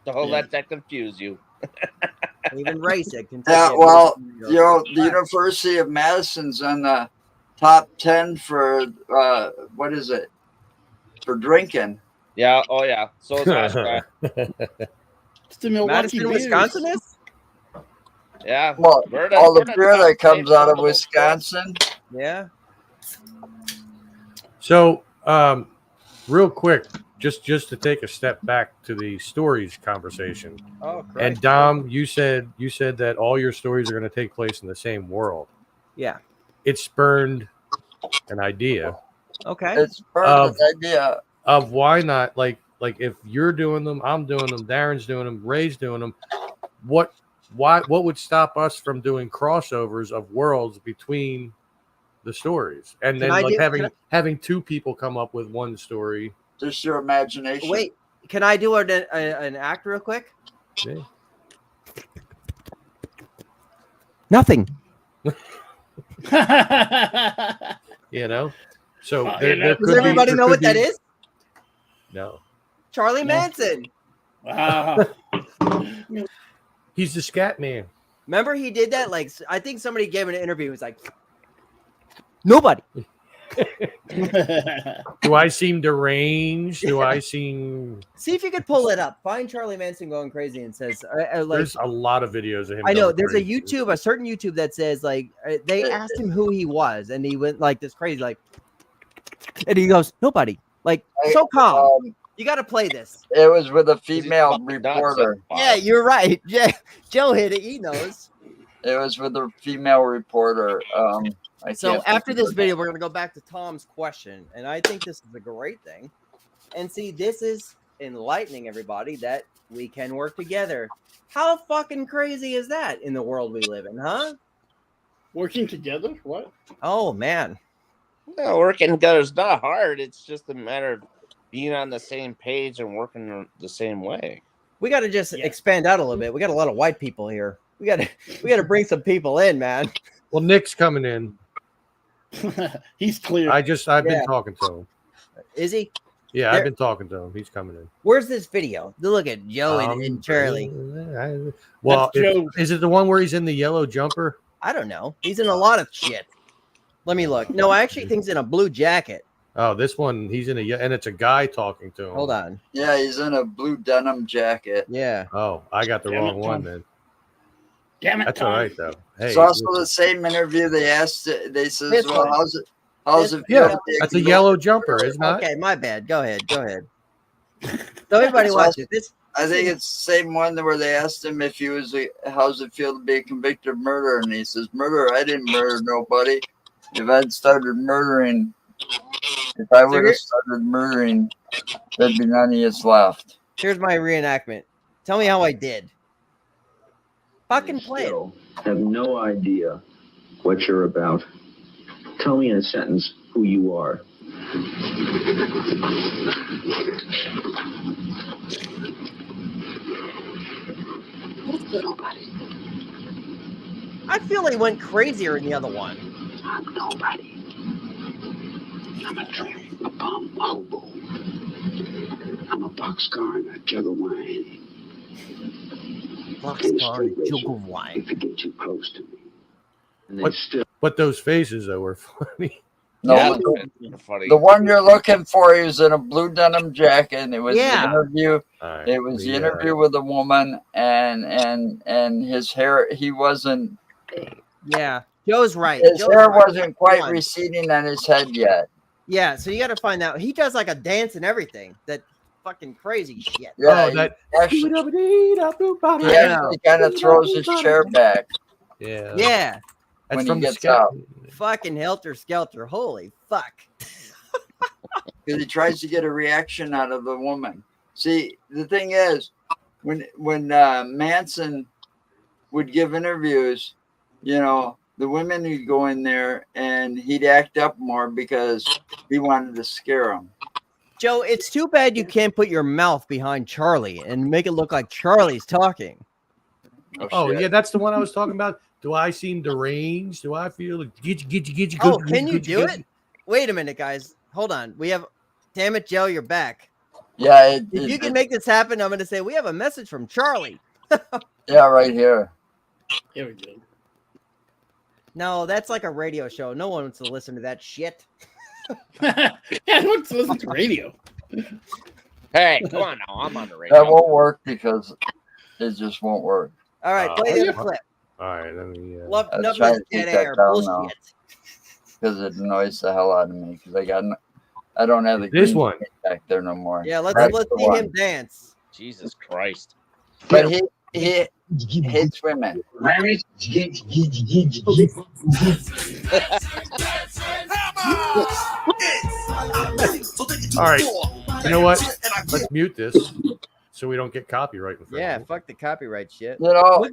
Don't let that confuse you. Even race it. Yeah, well, the University of Madison's on the top 10 for what is it? For drinking. Yeah. Oh, yeah. So is Oshkosh. It's the Milwaukee Madison, Bears. Wisconsin is? Yeah. Well, all the beer that comes out of of Wisconsin. Yeah. So, real quick, just to take a step back to the stories conversation. Oh, Christ. And Dom, you said that all your stories are going to take place in the same world. Yeah. It spurned an idea. Okay. It's perfect idea. Of why not, like if you're doing them, I'm doing them, Darren's doing them, Ray's doing them. What would stop us from doing crossovers of worlds between the stories, and then having two people come up with one story? Just your imagination. Wait, can I do an act real quick? Yeah. Nothing. You know, so does everybody know what that is? No. Charlie Manson. Wow. He's the scat man. Remember he did that? Like, I think somebody gave an interview. He was like, nobody. Do I seem deranged? Do I seem? See if you could pull it up. Find Charlie Manson going crazy and says, there's a lot of videos of him. I know. going There's crazy. a certain YouTube that says like they asked him who he was, and he went like this crazy, like, and he goes, nobody. Like, so calm. You got to play this. It was with a female reporter. Yeah, you're right. Yeah, Joe hit it. He knows. It was with a female reporter. So after this video, we're going to go back to Tom's question. And I think this is a great thing. And see, this is enlightening everybody that we can work together. How fucking crazy is that in the world we live in, huh? Working together? What? Oh, man. No, working together is not hard. It's just a matter of being on the same page and working the same way. We got to just expand out a little bit. We got a lot of white people here. We got to bring some people in, man. Well, Nick's coming in. He's clear. I've been talking to him. Is he? Yeah, I've been talking to him. He's coming in. Where's this video? Look at Joe and Charlie. Well, is it the one where he's in the yellow jumper? I don't know. He's in a lot of shit. Let me look. No, I actually think he's in a blue jacket. Oh, this one, he's in and it's a guy talking to him. Hold on. Yeah, he's in a blue denim jacket. Yeah. Oh, I got the wrong one then. Damn it. That's all right though. Hey, it's also the same interview. They asked. They said, This "Well, one. how's it feel?" Yeah, that's a yellow jumper, isn't it? Okay, my bad. Go ahead. So everybody watch it. I think it's the same one where they asked him if he was how's it feel to be a convicted murderer, and he says, "Murder? I didn't murder nobody. If I'd started murdering, if I would have started murdering, there'd be none of us left." Here's my reenactment. Tell me how I did. Fucking play it. Still have no idea what you're about. Tell me in a sentence who you are. Nobody. I feel he went crazier in the other one. I'm nobody. I'm a tramp, a bum, a hobo. I'm a boxcar and a jug of wine. Boxcar and jug of wine. If you get too close to me. And they still. But those faces though were funny. No, Yeah, the, funny. the one you're looking for, he was in a blue denim jacket, and it was the Yeah. interview. Alright, It was the interview with a woman, and his hair. He wasn't. Yeah, Joe's right. His Joe's hair right. wasn't quite Come on. receding on his head yet. Yeah, so you got to find out. He does like a dance and everything. That fucking crazy shit. Yeah, Oh, that. he actually, he Yeah. actually kind of throws his chair back Yeah. Yeah, That's when from he the gets scout. out, fucking helter skelter. Holy fuck. because he tries to get a reaction out of the woman. See, the thing is, when Manson would give interviews, you know, the women would go in there and he'd act up more because he wanted to scare them. Joe, it's too bad you can't put your mouth behind Charlie and make it look like Charlie's talking. Oh, shit. yeah, that's the one I was talking about. Do I seem deranged? Do I feel like get you? Oh, can you do it? Wait a minute, guys. Hold on. We have, damn it, Joe, you're back. Yeah, If you can make this happen, I'm going to say we have a message from Charlie. yeah, right here. Here we go. No, that's like a radio show. No one wants to listen to that shit. Yeah, I want to listen to radio. Hey, come on now. I'm on the radio. That won't work because it just won't work. All right, play the other clip. All right, let me. Love I was nothing trying is to keep dead that air. down now. Bullshit. Because it annoys the hell out of me. Because I don't have the This green one. screen back there no more. Yeah, let's That's the see one. him dance. Jesus Christ. But he hates women. All right, you know what? Let's mute this so we don't get copyright. Yeah, fuck the copyright shit. You know,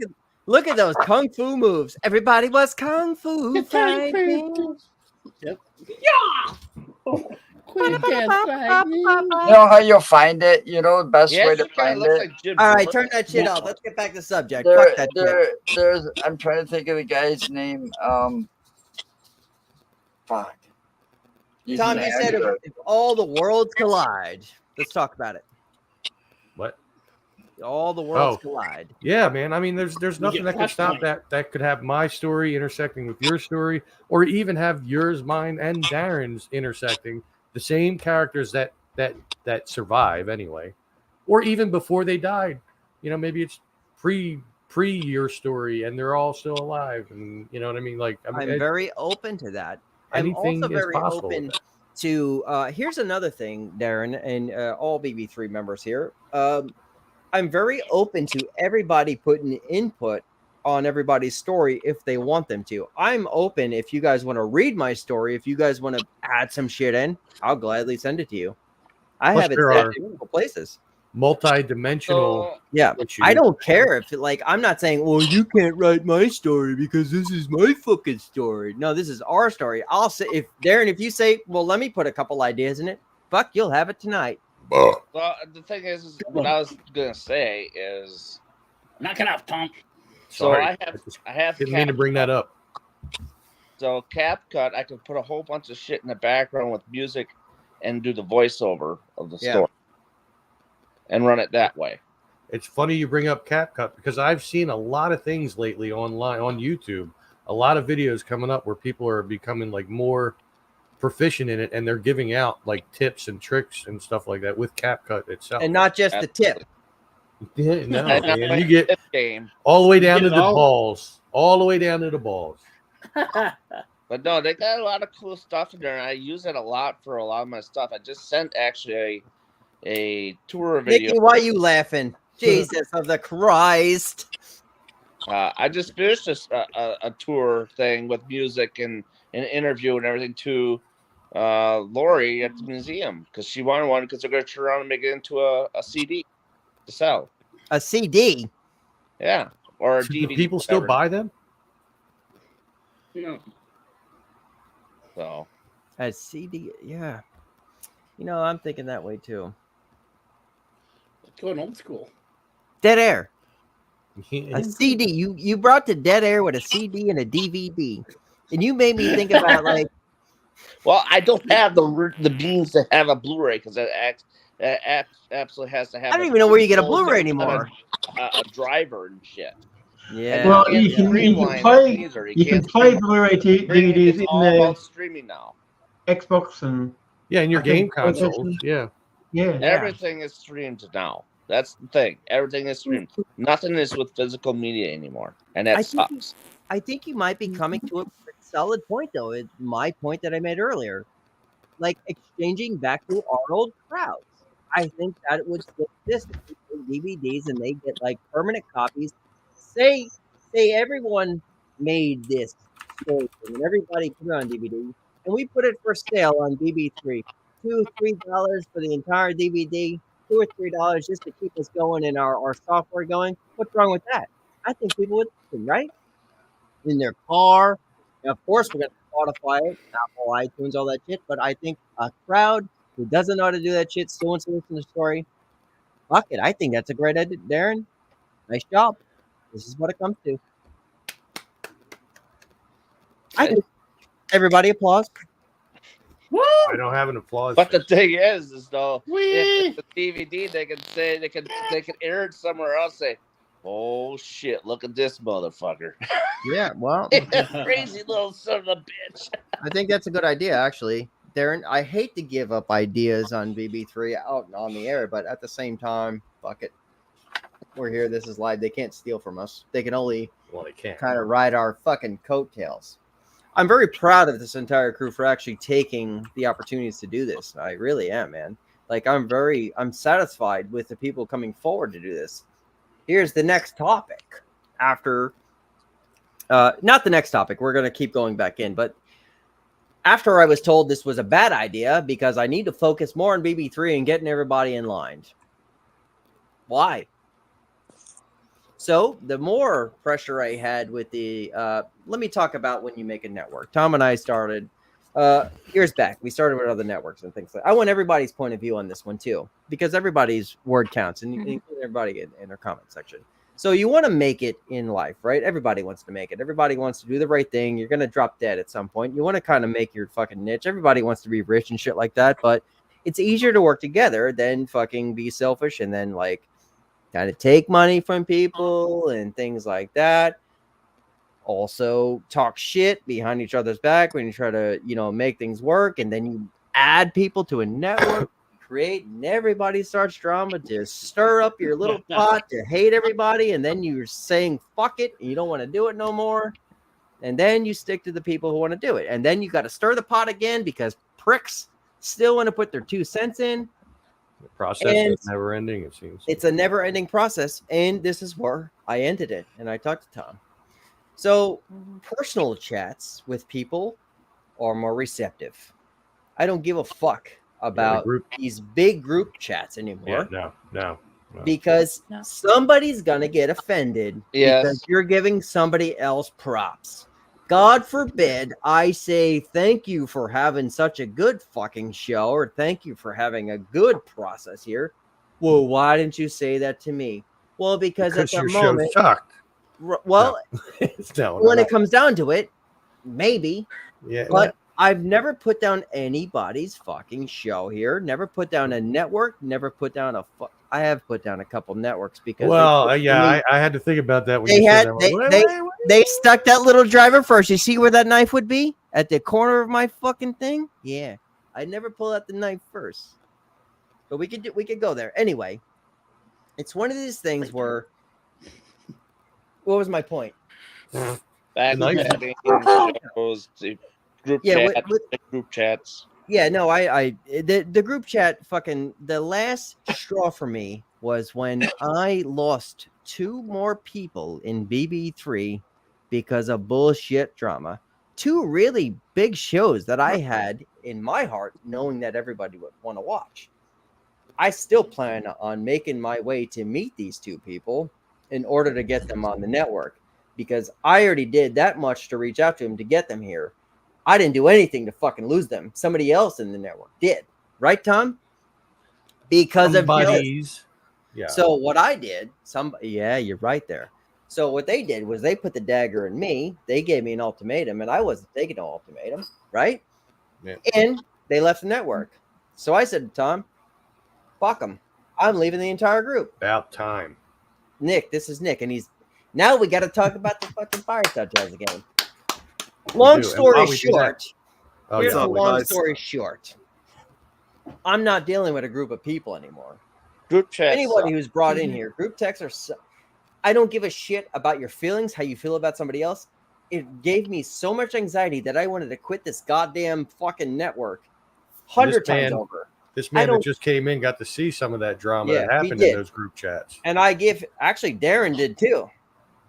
Look at those kung fu moves. Everybody was kung fu fighting. Yep. you know how you'll find it? You know the best way to find it? All right, turn that shit off. Let's get back to subject. There, Fuck that shit. there's I'm trying to think of the guy's name. Fuck. He's Tom, an you said actor. if all the worlds collide. Let's talk about it. What? All the worlds Oh. collide. Yeah, man. I mean, there's nothing that could stop that could have my story intersecting with your story, or even have yours, mine, and Darren's intersecting. The same characters that survive anyway, or even before they died. You know, maybe it's pre your story and they're all still alive, and you know what I mean. Like, I mean, I'm very open to that. I'm anything also is very possible open with that. to here's another thing, Darren, and all BB3 members here. I'm very open to everybody putting input on everybody's story if they want them to. I'm open if you guys want to read my story. If you guys want to add some shit in, I'll gladly send it to you. I Plus have it there saved are in multiple places. Multi-dimensional. Yeah, issues. I don't care if like I'm not saying, well, you can't write my story because this is my fucking story. No, this is our story. I'll say if Darren, if you say, well, let me put a couple ideas in it, fuck, you'll have it tonight. Well, the thing is what I was gonna say is knock it off, Tom. So Sorry. I have Didn't mean to bring that up. So CapCut, I can put a whole bunch of shit in the background with music and do the voiceover of the story and run it that way. It's funny you bring up CapCut because I've seen a lot of things lately online on YouTube. A lot of videos coming up where people are becoming like more proficient in it, and they're giving out like tips and tricks and stuff like that with CapCut itself. And not just the tip. Yeah, no, And not man, like you get this game. all the way down You to get the it all? balls. All the way down to the balls. But no, they got a lot of cool stuff in there, and I use it a lot for a lot of my stuff. I just sent actually a tour video. Nikki, why are you laughing? Jesus of the Christ. I just finished a tour thing with music and an interview and everything to Lori at the museum because she wanted one because they're going to turn around and make it into a CD to sell. A CD? Yeah. Or a Do DVD. people still whatever. buy them? No. So. A CD? Yeah. You know, I'm thinking that way too. Going old school. Dead Air. A CD. You brought to Dead Air with a CD and a DVD. And you made me think about like. Well, I don't have the means to have a Blu-ray because that absolutely has to have. I don't even know where you get a Blu-ray and anymore. A driver and shit. Yeah. Well, And you can streamline play that either. you can can't play stream- Blu-ray streaming DVDs is in all the about streaming now. Xbox and Yeah, in your I think game consoles. PlayStation. Yeah. Yeah. Everything is streamed now. That's the thing. Everything is streamed. Nothing is with physical media anymore, and that sucks. I think you might be coming to a solid point, though. It's my point that I made earlier. Like exchanging back to our old crowds. I think that it would still exist if we take DVDs and they get like permanent copies. Say everyone made this story and everybody put it on DVD, and we put it for sale on BB3. $2-3 for the entire DVD, $2 or $3 just to keep us going and our software going. What's wrong with that? I think people would listen, right? In their car. And of course, we're going to Spotify it, Apple, iTunes, all that shit. But I think a crowd who doesn't know how to do that shit still wants to listen to the story. Fuck it. I think that's a great idea. Darren, nice job. This is what it comes to. I think everybody applause. I don't have an applause. But the thing is though, if it's a DVD, they can say they can air it somewhere else. Say, oh shit, look at this motherfucker. Yeah, well, crazy little son of a bitch. I think that's a good idea, actually. Darren, I hate to give up ideas on BB3 out on the air, but at the same time, fuck it. We're here. This is live. They can't steal from us. They can only kind of ride our fucking coattails. I'm very proud of this entire crew for actually taking the opportunities to do this. I really am, man. Like, I'm satisfied with the people coming forward to do this. Here's the next topic. After, not the next topic. We're going to keep going back in, but after I was told this was a bad idea because I need to focus more on BB3 and getting everybody in line. Why? So the more pressure I had with the, let me talk about when you make a network. Tom and I started years back. We started with other networks and things like that. I want everybody's point of view on this one too, because everybody's word counts and including everybody in their comment section. So you want to make it in life, right? Everybody wants to make it. Everybody wants to do the right thing. You're going to drop dead at some point. You want to kind of make your fucking niche. Everybody wants to be rich and shit like that, but it's easier to work together than fucking be selfish and then like kind of take money from people and things like that. Also talk shit behind each other's back when you try to, make things work. And then you add people to a network, create, and everybody starts drama to stir up your little pot to hate everybody. And then you're saying, fuck it. And you don't want to do it no more. And then you stick to the people who want to do it. And then you got to stir the pot again because pricks still want to put their 2 cents in. The process is never ending, it seems. It's a never ending process. And this is where I ended it. And I talked to Tom. So personal chats with people are more receptive. I don't give a fuck about these big group chats anymore. Yeah, no. Because somebody's going to get offended because you're giving somebody else props. God forbid I say thank you for having such a good fucking show or thank you for having a good process here. Well, why didn't you say that to me? Well, because at the moment, show sucked. Well, when it comes down to it, maybe. Yeah. But I've never put down anybody's fucking show here. Never put down a network. Never put down I have put down a couple networks because. Well, I had to think about that. When they stuck that little driver first. You see where that knife would be at the corner of my fucking thing? Yeah, I never pull out the knife first, but we could go there anyway. It's one of these things where. What was my point? Shows, group chats. Yeah, no, the group chat fucking the last straw for me was when I lost 2 more people in BB3 because of bullshit drama. 2 really big shows that I had in my heart, knowing that everybody would want to watch. I still plan on making my way to meet these 2 people in order to get them on the network, because I already did that much to reach out to them to get them here. I didn't do anything to fucking lose them. Somebody else in the network did. Right, Tom? Because of jealousy. Somebody's. Yeah. So what I did, yeah, you're right there. So what they did was they put the dagger in me. They gave me an ultimatum, and I wasn't taking no ultimatum, right? Yeah. And they left the network. So I said to Tom, fuck them. I'm leaving the entire group. About time. Nick, this is Nick, and now we got to talk about the fucking Fireside Tales again. Long story short, here's a long story short. I'm not dealing with a group of people anymore. Group chats. Anybody who's brought in here, group texts are. I don't give a shit about your feelings, how you feel about somebody else. It gave me so much anxiety that I wanted to quit this goddamn fucking network 100 times over. This man that just came in got to see some of that drama that happened in those group chats. And actually Darren did too.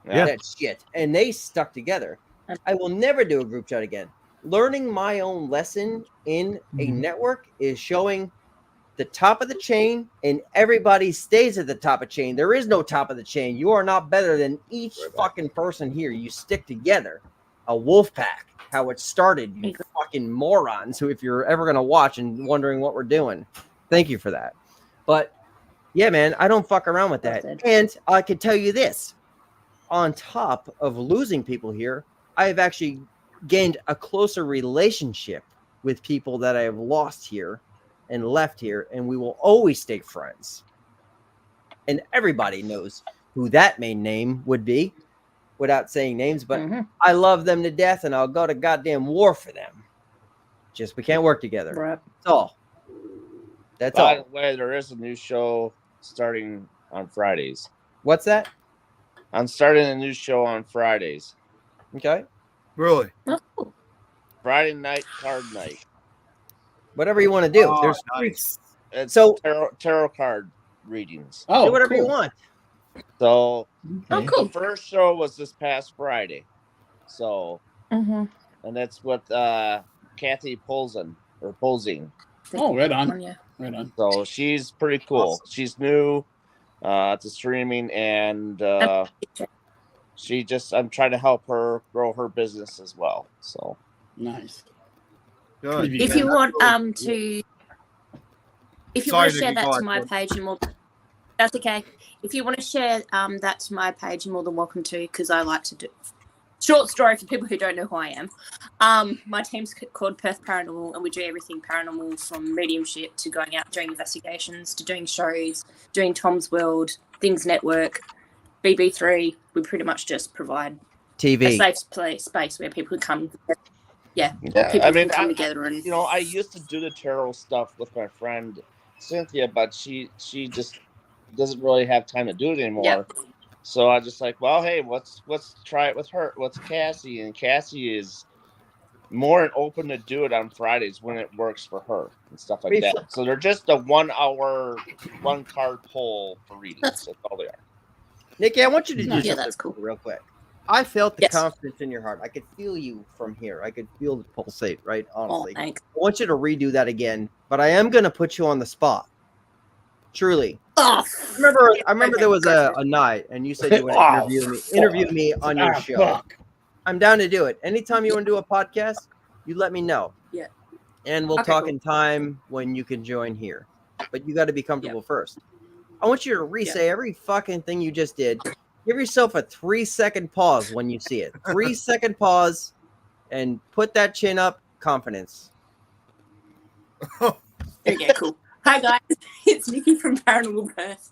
Yeah. That shit. And they stuck together. I will never do a group chat again. Learning my own lesson in a network is showing the top of the chain, and everybody stays at the top of chain. There is no top of the chain. You are not better than each fucking person here. You stick together. A wolf pack. How it started, you fucking morons. Who, if you're ever gonna watch and wondering what we're doing, thank you for that. But yeah, man, I don't fuck around with that. And I can tell you this: on top of losing people here, I have actually gained a closer relationship with people that I have lost here and left here, and we will always stay friends. And everybody knows who that main name would be without saying names, but I love them to death, and I'll go to goddamn war for them. Just we can't work together. Right. That's all. That's By all. the way, there is a new show starting on Fridays. What's that? I'm starting a new show on Fridays. Okay. Really? Friday night card night. Whatever you want to do. Oh, There's nice. It's So- tarot card readings. Oh, do whatever you cool. want. So Oh, cool. the first show was this past Friday. So Mm-hmm. and that's with Kathy Polzin. Oh, right on. Yeah. Right on. So she's pretty cool. She's new to streaming, and I'm trying to help her grow her business as well. So Nice. Good. If you want to, if you Sorry, want to share Nikki, that go to my on. page, you're more. That's okay. If you want to share that to my page, you're more than welcome to, because I like to do. Short story for people who don't know who I am. My team's called Perth Paranormal, and we do everything paranormal, from mediumship to going out doing investigations to doing shows, doing Tom's World, Things Network, BB3. We pretty much just provide a TV. safe space where people can come. Yeah, yeah, people I mean, can come together and I used to do the tarot stuff with my friend Cynthia, but she just doesn't really have time to do it anymore. Yeah. So I just like, well, hey, let's try it with her. What's Cassie? And Cassie is more than open to do it on Fridays when it works for her and stuff like that. So they're just a 1 hour, 1 card pull for readings. That's all they are. Nikki, I want you to do Yeah, something that's cool. real quick. I felt the Yes. confidence in your heart. I could feel you from here. I could feel the pulsate, right? Honestly. Oh, thanks. I want you to redo that again, but I am going to put you on the spot. Truly. Oh, I remember there was a night, and you said you would interview me on your show. Fuck. I'm down to do it. Anytime you want to do a podcast, you let me know. Yeah. And we'll Okay, talk cool. in time when you can join here. But you got to be comfortable first. I want you to re-say every fucking thing you just did. Give yourself a 3-second pause when you see it. 3-second pause, and put that chin up. Confidence. Okay, cool. Hi guys, it's Nikki from Paranormal Perth.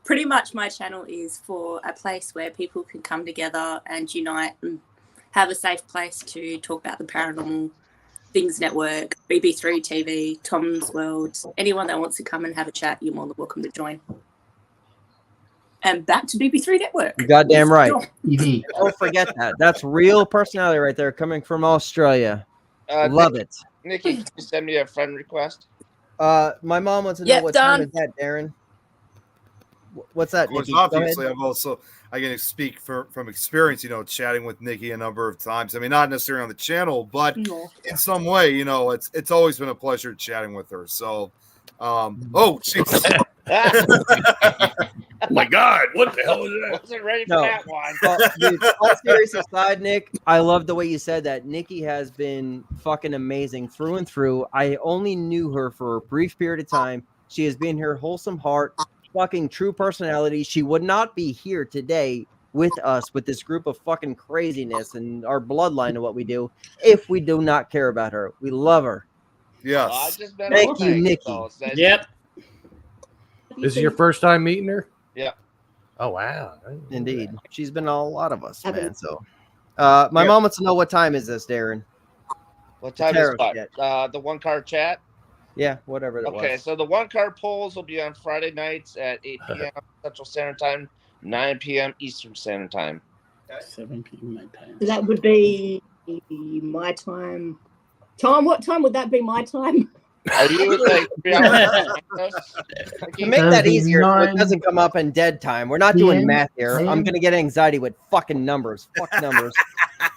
Pretty much my channel is for a place where people can come together and unite and have a safe place to talk about the paranormal, Things Network, BB3 TV, Tom's World. Anyone that wants to come and have a chat, you're more than welcome to join. And back to BB3 Network. You're goddamn right. TV. Don't forget that. That's real personality right there, coming from Australia. Love it. Nikki, can you send me a friend request? My mom wants to know Yep, what done. time is that, Darren? What's that, Of course, Nikki? Go ahead. obviously, I can speak from experience, chatting with Nikki a number of times. I mean, not necessarily on the channel, but in some way, it's always been a pleasure chatting with her. So, oh, Jesus. Oh my God, what the hell is that? Wasn't ready for No. that one. Well, dude, all serious aside, Nick, I love the way you said that. Nikki has been fucking amazing through and through. I only knew her for a brief period of time. She has been her wholesome heart, fucking true personality. She would not be here today with us with this group of fucking craziness and our bloodline and what we do if we do not care about her. We love her. Yes. I've just been Thank you, thanks, Nikki. so it's- Yep. This is your first time meeting her? Yeah. Oh wow. Indeed. She's been a lot of us, man. So my mom wants to know what time is this, Darren? What time is Tarot what? shit. The one card chat? Yeah, whatever it was. Okay, so the one card polls will be on Friday nights at 8 p.m. Central Standard Time, 9 p.m. Eastern Standard Time. 7 p.m. my time. So that would be my time. Tom, what time would that be my time? Are you like 3 hours behind us? To make that easier, so it doesn't come up in dead time. We're not doing math here. I'm PM. gonna get anxiety with fucking numbers. Fuck numbers.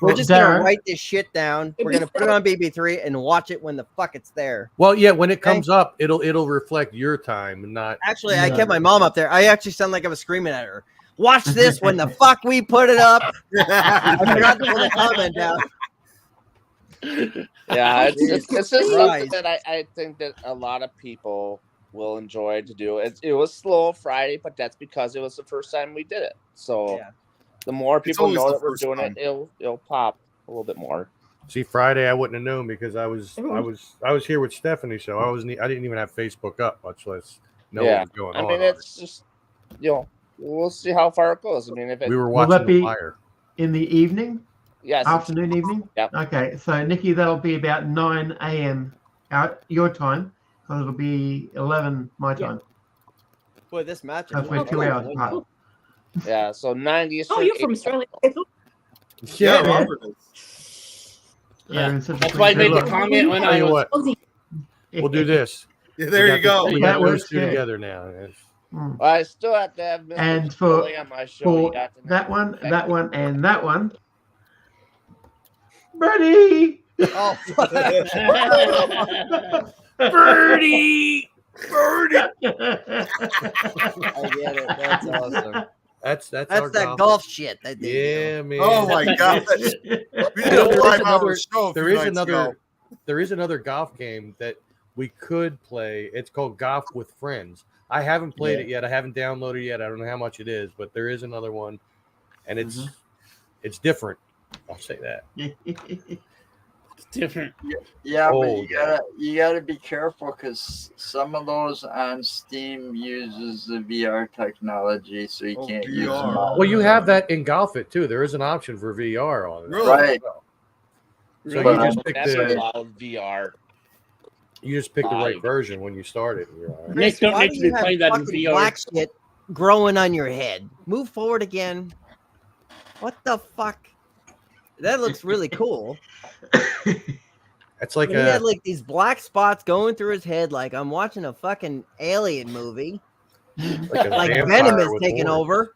We're Well, just gonna Darren- write this shit down. We're gonna put it on BB3 and watch it when the fuck it's there. Well, yeah, when it comes up, it'll reflect your time and not. Actually, I kept my mom up there. I actually sound like I was screaming at her. Watch this when the fuck we put it up. I forgot to put a comment down. Yeah, it's just Christ. something that I think that a lot of people will enjoy to do. It was slow Friday, but that's because it was the first time we did it. So the more people always know the that we're first doing time. it, it'll pop a little bit more. See, Friday I wouldn't have known because I was here with Stephanie, so I didn't even have Facebook up, much less know what was going on. I mean, it's just we'll see how far it goes. I mean, if we were Will watching that the be fire. in the evening? Yes. Afternoon, evening? Yep. Okay, so Nikki, that'll be about 9 a.m. out your time, because it'll be 11 my time. Boy, this match is Hopefully 2 hours apart. Yeah, so 90. Oh, you're from Australia. Yeah, Yeah. Robert is. Yeah, it's such a That's why I pretty made the good comment when Tell I you was. what, we'll do this. Yeah, there you go. We That got those works, two yeah. together now. Mm. Well, I still have to have Mr. And for Billy on my show. You got to know. that one, and that one, Birdie! Oh, fuck. Birdie! Birdie! I get it. That's awesome. That's our That's that golf shit that they do. Yeah, man. Oh my gosh. We did a There is 5-hour show a there few is nights ago. another golf game that we could play. It's called Golf with Friends. I haven't played it yet. I haven't downloaded it yet. I don't know how much it is, but there is another one, and it's different. I'll say that. It's different. Yeah, but Oh, you gotta be careful because some of those on Steam uses the VR technology, so you can't use them VR. all. Well, you have that in Golf It too. There is an option for VR on it. Really? Right. So But, you just pick That's the allowed VR. the right Live. version when you start it. and you're all right. Nick, don't Why need do to be you have playing that in fucking VR. black shit growing on your head? Move forward again. What the fuck? That looks really cool. It's like He had like these black spots going through his head, like I'm watching a fucking alien movie. like a Like vampire Venom is with taking horns. over.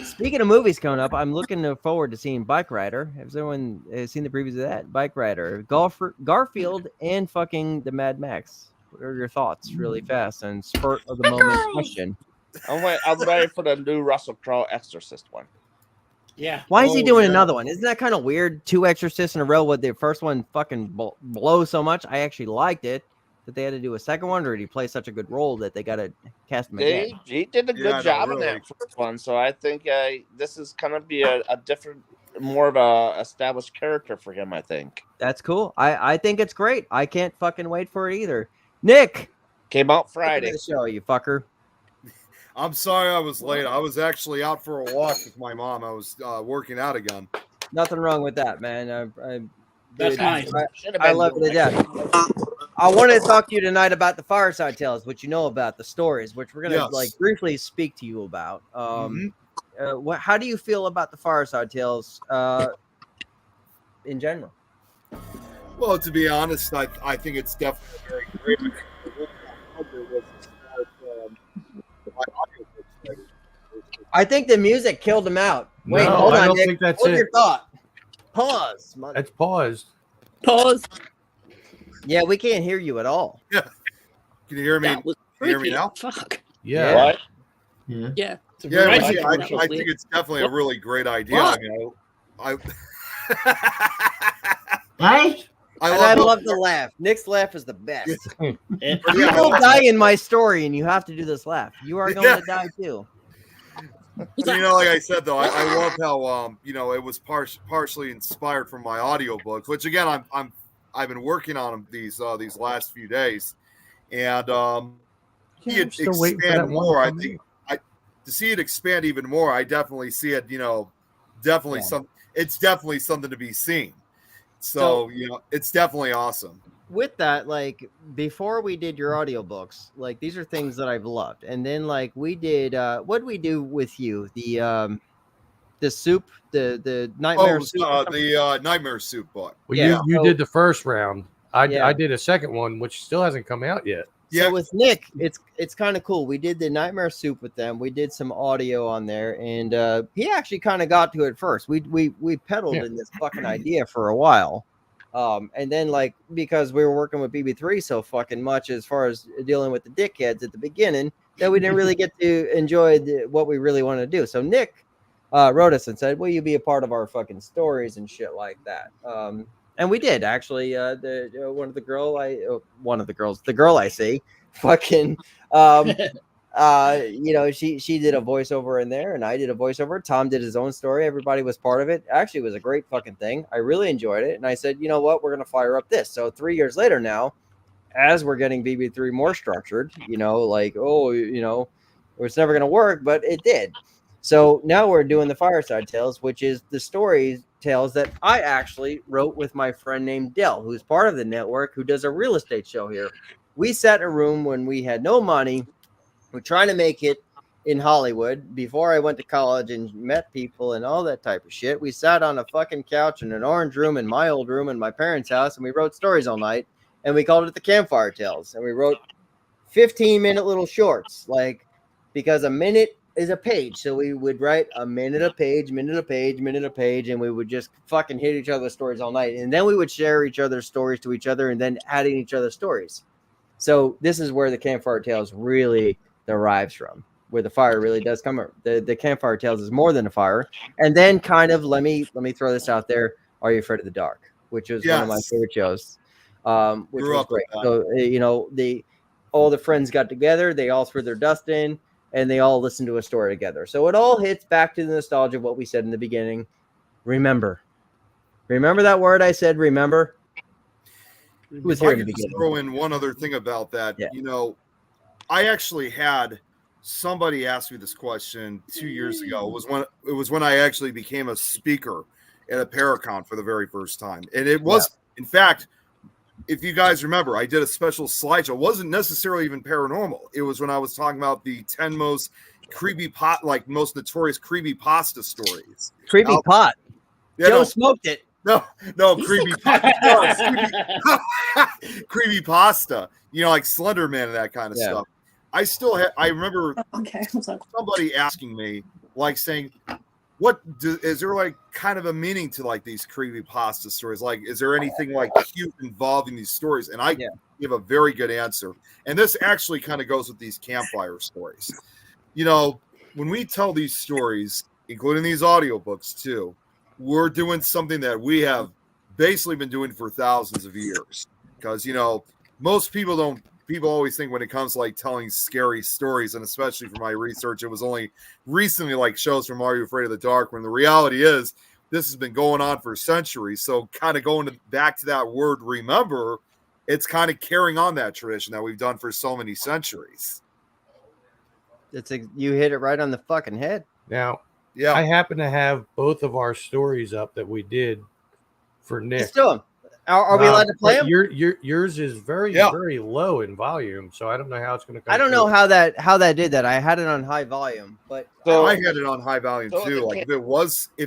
Speaking of movies coming up, I'm looking forward to seeing Bike Rider. Has everyone seen the previews of that? Bike Rider, Garfield, and fucking the Mad Max. What are your thoughts, really fast and spurt of the moment question? I'm ready for the new Russell Crowe Exorcist one. Yeah. Why is he Oh, doing yeah. another one? Isn't that kind of weird? 2 Exorcists in a row with the first one fucking blow so much. I actually liked it that they had to do a second one, or did he play such a good role that they got to cast him again? He did a Yeah, good no, job in really. that first one, so I think this is gonna be a different, more of a established character for him. I think That's cool. I think it's great. I can't fucking wait for it either. Nick, came out Friday Friday. the show, you fucker. I'm sorry I was late. I was actually out for a walk with my mom. I was working out again. Nothing wrong with that, man. That's dude, nice. Should have I been love it to doing death. I wanted to talk to you tonight about the Fireside Tales, which you know about, the stories, which we're gonna Yes. like briefly speak to you about. How do you feel about the Fireside Tales in general? Well, to be honest, I think it's definitely very great. I think the music killed him out. Wait, No, hold I on, don't Nick. think that's Hold it. your thought. Pause. That's paused. Pause. Yeah, we can't hear you at all. Yeah. Can you hear me? That was Can you hear me freaky. now? Fuck. Yeah. What? Yeah. Yeah. Yeah, Right. well, see, That was I weird. think it's definitely a What? really great idea. What? I Hey? And I love the laugh. Nick's laugh is the best. Eh, Yeah, You I will love- die in my story, and you have to do this laugh. You are going Yeah. to die too. You know, like I said though, I love how it was partially inspired from my audiobooks, which again I've been working on them these last few days, and see I'm it still waiting for that expand one more. to I come think to see it expand even more, I definitely see it. Definitely it's definitely something to be seen. So it's definitely awesome. With that, like before we did your audiobooks, like these are things that I've loved. And then like we did what did we do with you? The soup, the nightmare soup. The Nightmare Soup book. Well, Yeah. you So- did the first round. I Yeah. did a second one, which still hasn't come out yet. So with Nick, it's kind of cool. We did the Nightmare Soup with them. We did some audio on there, and he actually kind of got to it first. We peddled in this fucking idea for a while, and then like because we were working with BB3 so fucking much as far as dealing with the dickheads at the beginning, that we didn't really get to enjoy what we really wanted to do. So Nick wrote us and said, "Will you be a part of our fucking stories and shit like that?" And we did actually. The girl I see, fucking, she did a voiceover in there, and I did a voiceover. Tom did his own story. Everybody was part of it. Actually, it was a great fucking thing. I really enjoyed it, and I said, you know what, we're gonna fire up this. So 3 years later now, as we're getting BB3 more structured, it's never gonna work, but it did. So now we're doing the Fireside Tales, which is the story tales that I actually wrote with my friend named Dell, who's part of the network, who does a real estate show here. We sat in a room when we had no money. We're trying to make it in Hollywood before I went to college and met people and all that type of shit. We sat on a fucking couch in an orange room in my old room in my parents' house, and we wrote stories all night, and we called it the Campfire Tales. And we wrote 15-minute little shorts, like, because a minute is a page. So we would write a minute a page, and we would just fucking hit each other's stories all night. And then we would share each other's stories to each other and then adding each other's stories. So this is where the Campfire Tales really derives from, where the fire really does come. The Campfire Tales is more than a fire. And then kind of, let me throw this out there. Are You Afraid of the Dark? Which was one of my favorite shows, which was great. So, all the friends got together, they all threw their dust in, and they all listened to a story together. So it all hits back to the nostalgia of what we said in the beginning. Remember that word I said, remember? Who was If here I in the could just beginning? throw in one other thing about that, I actually had somebody ask me this question 2 years ago. It was when I actually became a speaker at a Paracon for the very first time. And it was, in fact, if you guys remember, I did a special slideshow. It wasn't necessarily even paranormal. It was when I was talking about the 10 most most notorious creepypasta stories. Creepypot. Yeah, Joe smoked it. No, creepypasta. Creepypasta. Like Slender Man and that kind of stuff. I remember somebody asking me, like, saying, is there like kind of a meaning to like these creepypasta stories? Like, is there anything like cute involved in these stories? And I give a very good answer. And this actually kind of goes with these campfire stories. When we tell these stories, including these audiobooks too, we're doing something that we have basically been doing for thousands of years. Because, most people always think when it comes to like telling scary stories, and especially for my research, it was only recently like shows from Are You Afraid of the Dark, when the reality is this has been going on for centuries. So kind of going back to that word remember, it's kind of carrying on that tradition that we've done for so many centuries. You hit it right on the fucking head. Now, I happen to have both of our stories up that we did for Nick. Let's do them. Are we allowed to play them? Yours is very low in volume, so I don't know how it's going to come. I don't know how that did that. I had it on high volume, but I had it on high volume too. Like if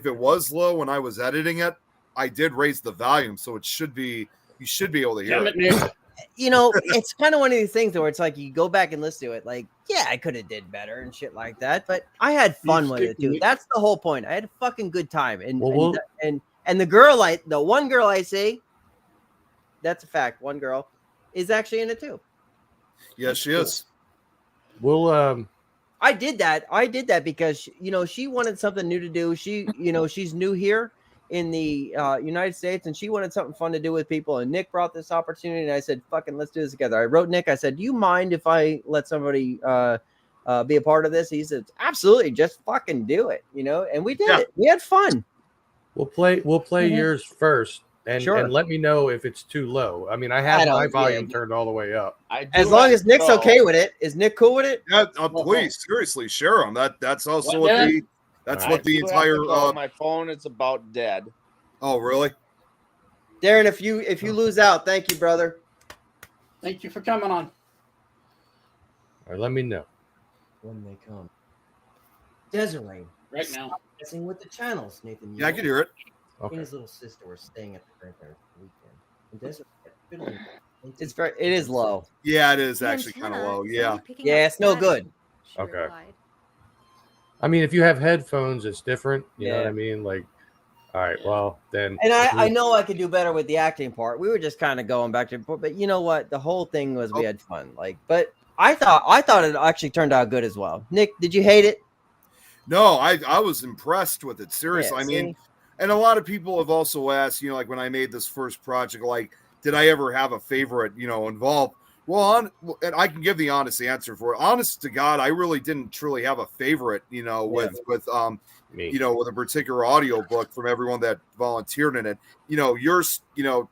it was low when I was editing it, I did raise the volume, so you should be able to hear it. you know, it's kind of one of these things where it's like you go back and listen to it, like, yeah, I could have did better and shit like that, but I had fun with it too. That's the whole point. I had a fucking good time, and the one girl I see, that's a fact. One girl is actually in it too. Yes, she is. We'll I did that because you know she wanted something new to do. She's new here in the United States, and she wanted something fun to do with people. And Nick brought this opportunity, and I said, "Fucking, let's do this together." I wrote Nick. I said, "Do you mind if I let somebody be a part of this?" He said, "Absolutely, just fucking do it." You know, and we did it. We had fun. We'll play yours first, and let me know if it's too low. I mean, I have my volume turned all the way up. As long as Nick's okay with it. Is Nick cool with it? Yeah, please, seriously, share them. That's also what the entire my phone is about dead. Oh, really? Darren, if you lose out, thank you, brother. Thank you for coming on. All right, let me know when they come. Desiree, right now, messing with the channels, Nathan. Yeah, I can hear it. Okay. His little sister was staying at the grandparents' weekend. And Desiree, it is low. Yeah, it is actually kind of low. Yeah. Yeah, it's no good. Okay. I mean, if you have headphones, it's different. You know what I mean? Like, all right, well, then. And I know I could do better with the acting part. We were just kind of going back to, but you know what? The whole thing was we had fun. Like, but I thought it actually turned out good as well. Nick, did you hate it? No, I was impressed with it. Seriously. Yeah, I mean, and a lot of people have also asked, you know, like when I made this first project, like, did I ever have a favorite, you know, involved? Well, and I can give the honest answer for it. Honest to God, I really didn't truly have a favorite, you know, with you know, with a particular audio book from everyone that volunteered in it. You know, yours, you know,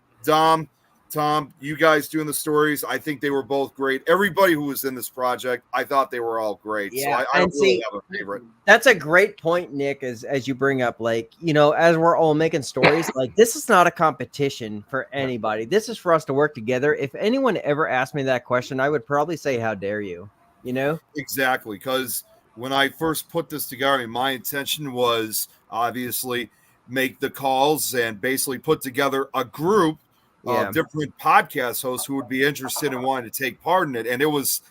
Tom, you guys doing the stories, I think they were both great. Everybody who was in this project, I thought they were all great. Yeah, so I don't really have a favorite. That's a great point, Nick, as you bring up, like, you know, as we're all making stories, like this is not a competition for anybody. This is for us to work together. If anyone ever asked me that question, I would probably say, how dare you, you know? Exactly, because when I first put this together, I mean, my intention was obviously make the calls and basically put together a group different podcast hosts who would be interested in wanting to take part in it, and it was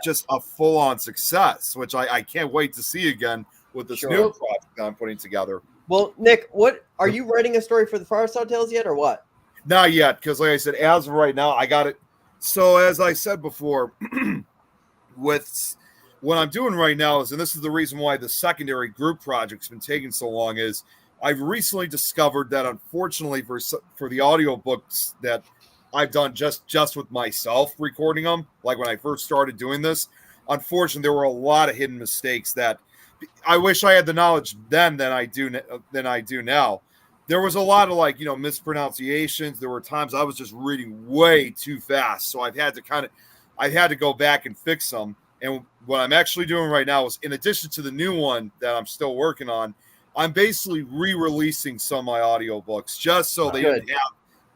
just a full-on success, which I can't wait to see again with this new project that I'm putting together. Well, Nick, what are you writing a story for the Fireside Tales yet, or what? Not yet, because like I said, as of right now, I got it. So as I said before, with what I'm doing right now is, and this is the reason why the secondary group project's been taking so long, is I've recently discovered that unfortunately for the audiobooks that I've done just with myself recording them, like when I first started doing this, unfortunately there were a lot of hidden mistakes that I wish I had the knowledge then than I do now. There was a lot of, like, you know, mispronunciations. There were times I was just reading way too fast, so I've had to go back and fix them. And what I'm actually doing right now is, in addition to the new one that I'm still working on, I'm basically re-releasing some of my audiobooks just so they didn't have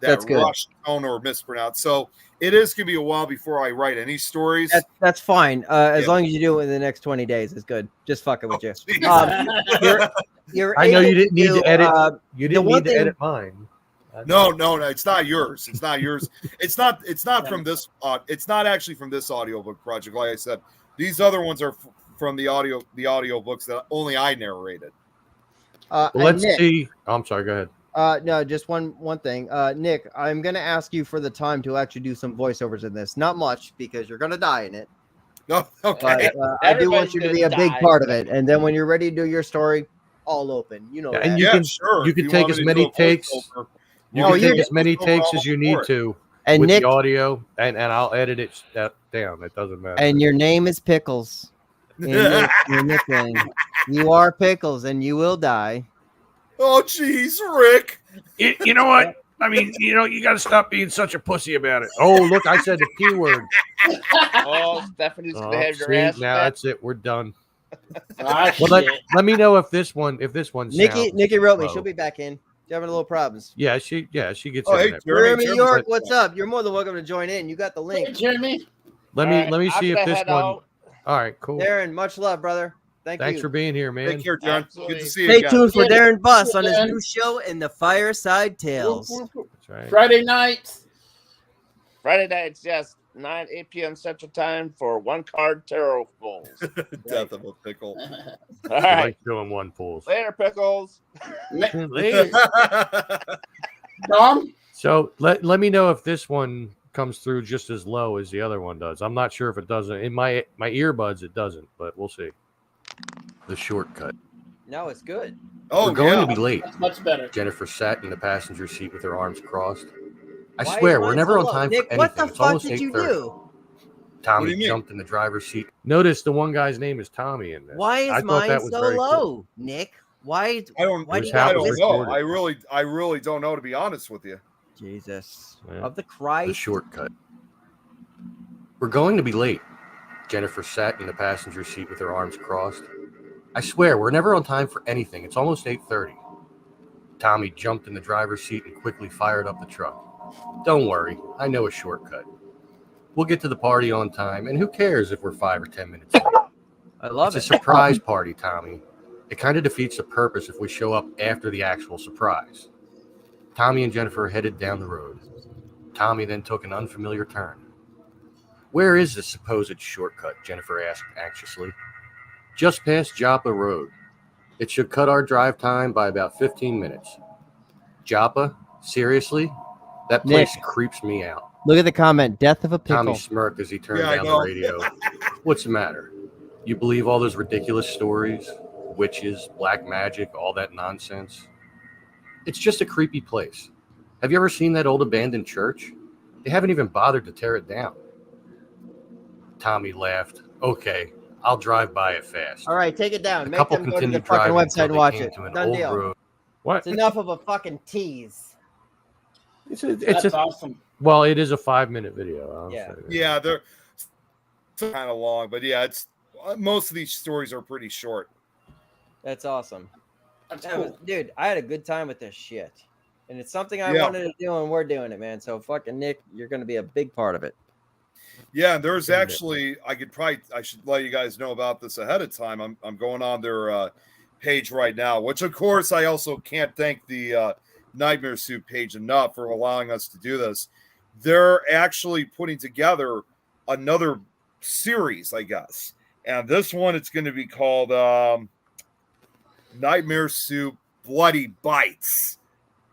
that rush tone or mispronounce. So it is going to be a while before I write any stories. That's fine. As long as you do it in the next 20 days, it's good. Just fucking with you. I know you didn't need to edit. You didn't need to edit mine. No, it's not yours. It's not yours. It's not from this. It's not actually from this audiobook project. Like I said, these other ones are from the audiobooks that only I narrated. Let's see. Oh, I'm sorry. Go ahead. No, just one thing. Nick, I'm going to ask you for the time to actually do some voiceovers in this. Not much, because you're going to die in it. No, okay. But, I do want you to be a big part of it. And then when you're ready to do your story, all open. You know, and you can take as many takes. You can take as many takes as you need to. And with Nick, the audio, and I'll edit it down. It doesn't matter. And your name is Pickles. Your nickname. You are Pickles, and you will die. Oh, jeez, Rick. You know what? I mean, you got to stop being such a pussy about it. Oh, look, I said the P word. Oh, Stephanie's going to have your ass. Now that's it. We're done. Well, let me know if this one Nikki wrote me. She'll be back in. She's having a little problems. Yeah, she gets. Oh, hey, Jeremy York, what's up? You're more than welcome to join in. You got the link. Hey, Jeremy. Let me see if this one. All right, cool. Darren, much love, brother. Thanks for being here, man. Take care, John. Absolutely. Good to see you. Stay tuned for Darren Buss on his new show, In the Fireside Tales. That's right. Friday night. Friday nights, yes, 8 p.m. Central Time for one card tarot pulls. Death of a pickle. All I right. like doing one pulls. Later, pickles. Later. Dom? So let me know if this one comes through just as low as the other one does. I'm not sure if it doesn't. In my earbuds, it doesn't, but we'll see. The shortcut. No, it's good. Oh, We're going yeah. to be late. That's much better. Jennifer sat in the passenger seat with her arms crossed. I Why swear, is we're mine never so on low? time Nick, for anything. what the It's fuck almost did you 8:30. do? What do Tommy you mean? jumped in the driver's seat. Notice the one guy's name is Tommy in this. Why I is thought mine that was so very low, cool. Nick? Why? I don't. Why do was you how I it got was don't this? know. recorded. I really don't know, to be honest with you. Jesus Yeah. of the The Christ. shortcut. We're going to be late. Jennifer sat in the passenger seat with her arms crossed. I swear, we're never on time for anything. It's almost 8:30. Tommy jumped in the driver's seat and quickly fired up the truck. Don't worry, I know a shortcut. We'll get to the party on time, and who cares if we're 5 or 10 minutes late? I love It's it. a surprise party, Tommy. It kind of defeats the purpose if we show up after the actual surprise. Tommy and Jennifer headed down the road. Tommy then took an unfamiliar turn. Where is this supposed shortcut? Jennifer asked anxiously. Just past Joppa Road. It should cut our drive time by about 15 minutes. Joppa? Seriously? That place Nick. creeps me out. Look at the comment. Death of a Tommy pickle. smirked as he turned Yeah, I down the know. radio. What's the matter? You believe all those ridiculous stories? Witches, black magic, all that nonsense? It's just a creepy place. Have you ever seen that old abandoned church? They haven't even bothered to tear it down. Tommy laughed. Okay, I'll drive by it fast. All right, take it down. The Make couple them go to the continued fucking driving website until and they watch came it. to an Done old deal. road. What? It's enough of a fucking tease. That's awesome. Well, it is a 5-minute video. I'll Yeah. say that. Yeah, they're kind of long, but yeah, it's most of these stories are pretty short. That's awesome. That's That was- cool. dude, I had a good time with this shit. And it's something I Yeah. wanted to do, and we're doing it, man. So fucking Nick, you're gonna be a big part of it. Yeah, and there's actually I should let you guys know about this ahead of time. I'm going on their page right now, which of course I also can't thank the Nightmare Soup page enough for allowing us to do this. They're actually putting together another series, I guess. And this one, it's going to be called Nightmare Soup Bloody Bites.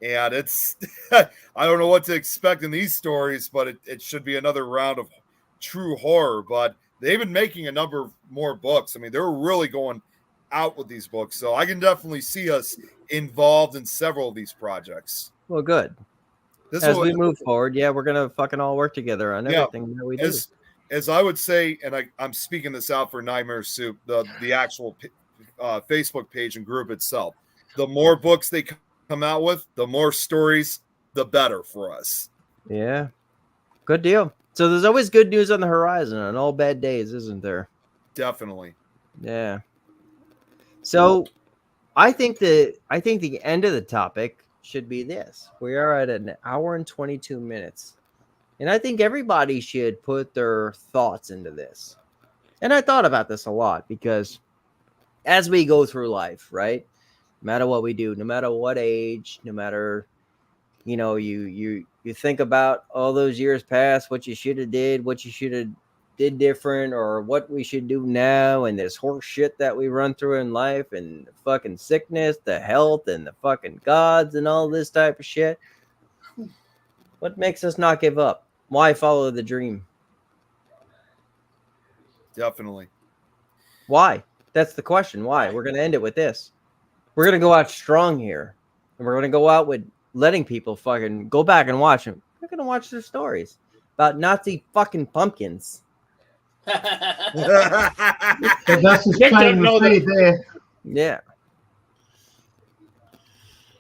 And it's, I don't know what to expect in these stories, but it should be another round of true horror. But they've been making a number of more books. I mean, they're really going out with these books. So I can definitely see us involved in several of these projects. Well, good. This As will- we move forward, yeah, we're gonna fucking all work together on Yeah. everything that we do. As I would say, and I'm speaking this out for Nightmare Soup, the actual Facebook page and group itself. The more books they come out with, the more stories, the better for us. Yeah. Good deal. So there's always good news on the horizon on all bad days, isn't there? Definitely. Yeah. So I think the end of the topic should be this. We are at an hour and 22 minutes. And I think everybody should put their thoughts into this. And I thought about this a lot because as we go through life, right? No matter what we do, no matter what age, no matter, you think about all those years past, what you should have did, what you should have did different, or what we should do now, and this horse shit that we run through in life, and the fucking sickness, the health, and the fucking gods, and all this type of shit. What makes us not give up? Why follow the dream? Definitely. Why? That's the question. Why? We're going to end it with this. We're going to go out strong here. And we're going to go out with letting people fucking go back and watch them. We're going to watch their stories about Nazi fucking pumpkins. That's just planting the seed there. Yeah.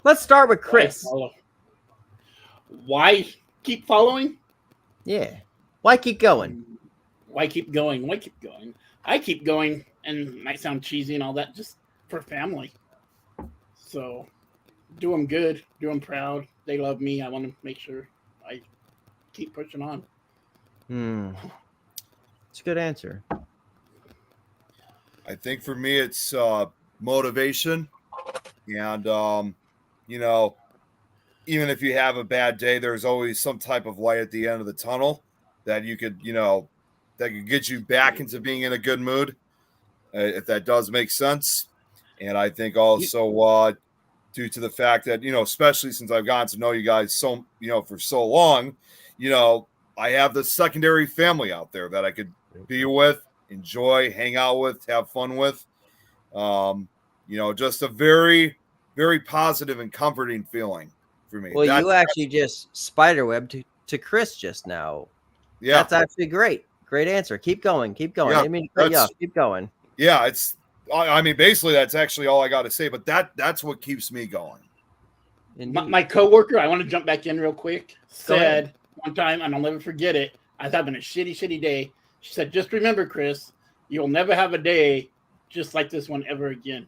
Let's start with Chris. Why keep following? Yeah. Why keep going? Why keep going? Why keep going? I keep going, and it might sound cheesy and all that, just for family. So, do them good, do them proud. They love me. I want to make sure I keep pushing on. It's a good answer. I think for me, it's motivation. And, even if you have a bad day, there's always some type of light at the end of the tunnel that you could, that could get you back into being in a good mood, if that does make sense. And I think also due to the fact that, especially since I've gotten to know you guys for so long, I have the secondary family out there that I could be with, enjoy, hang out with, have fun with. Just a very, very positive and comforting feeling for me. Well, you actually just spiderwebbed to Chris just now. Yeah. That's actually great. Great answer. Keep going. Keep going. Yeah, I didn't mean to cut you off. Keep going. Yeah, basically that's actually all I got to say, but that's what keeps me going. My coworker, I want to jump back in real quick, said one time, and I'll never forget it, I was having a shitty day. She said, just remember, Chris, you'll never have a day just like this one ever again.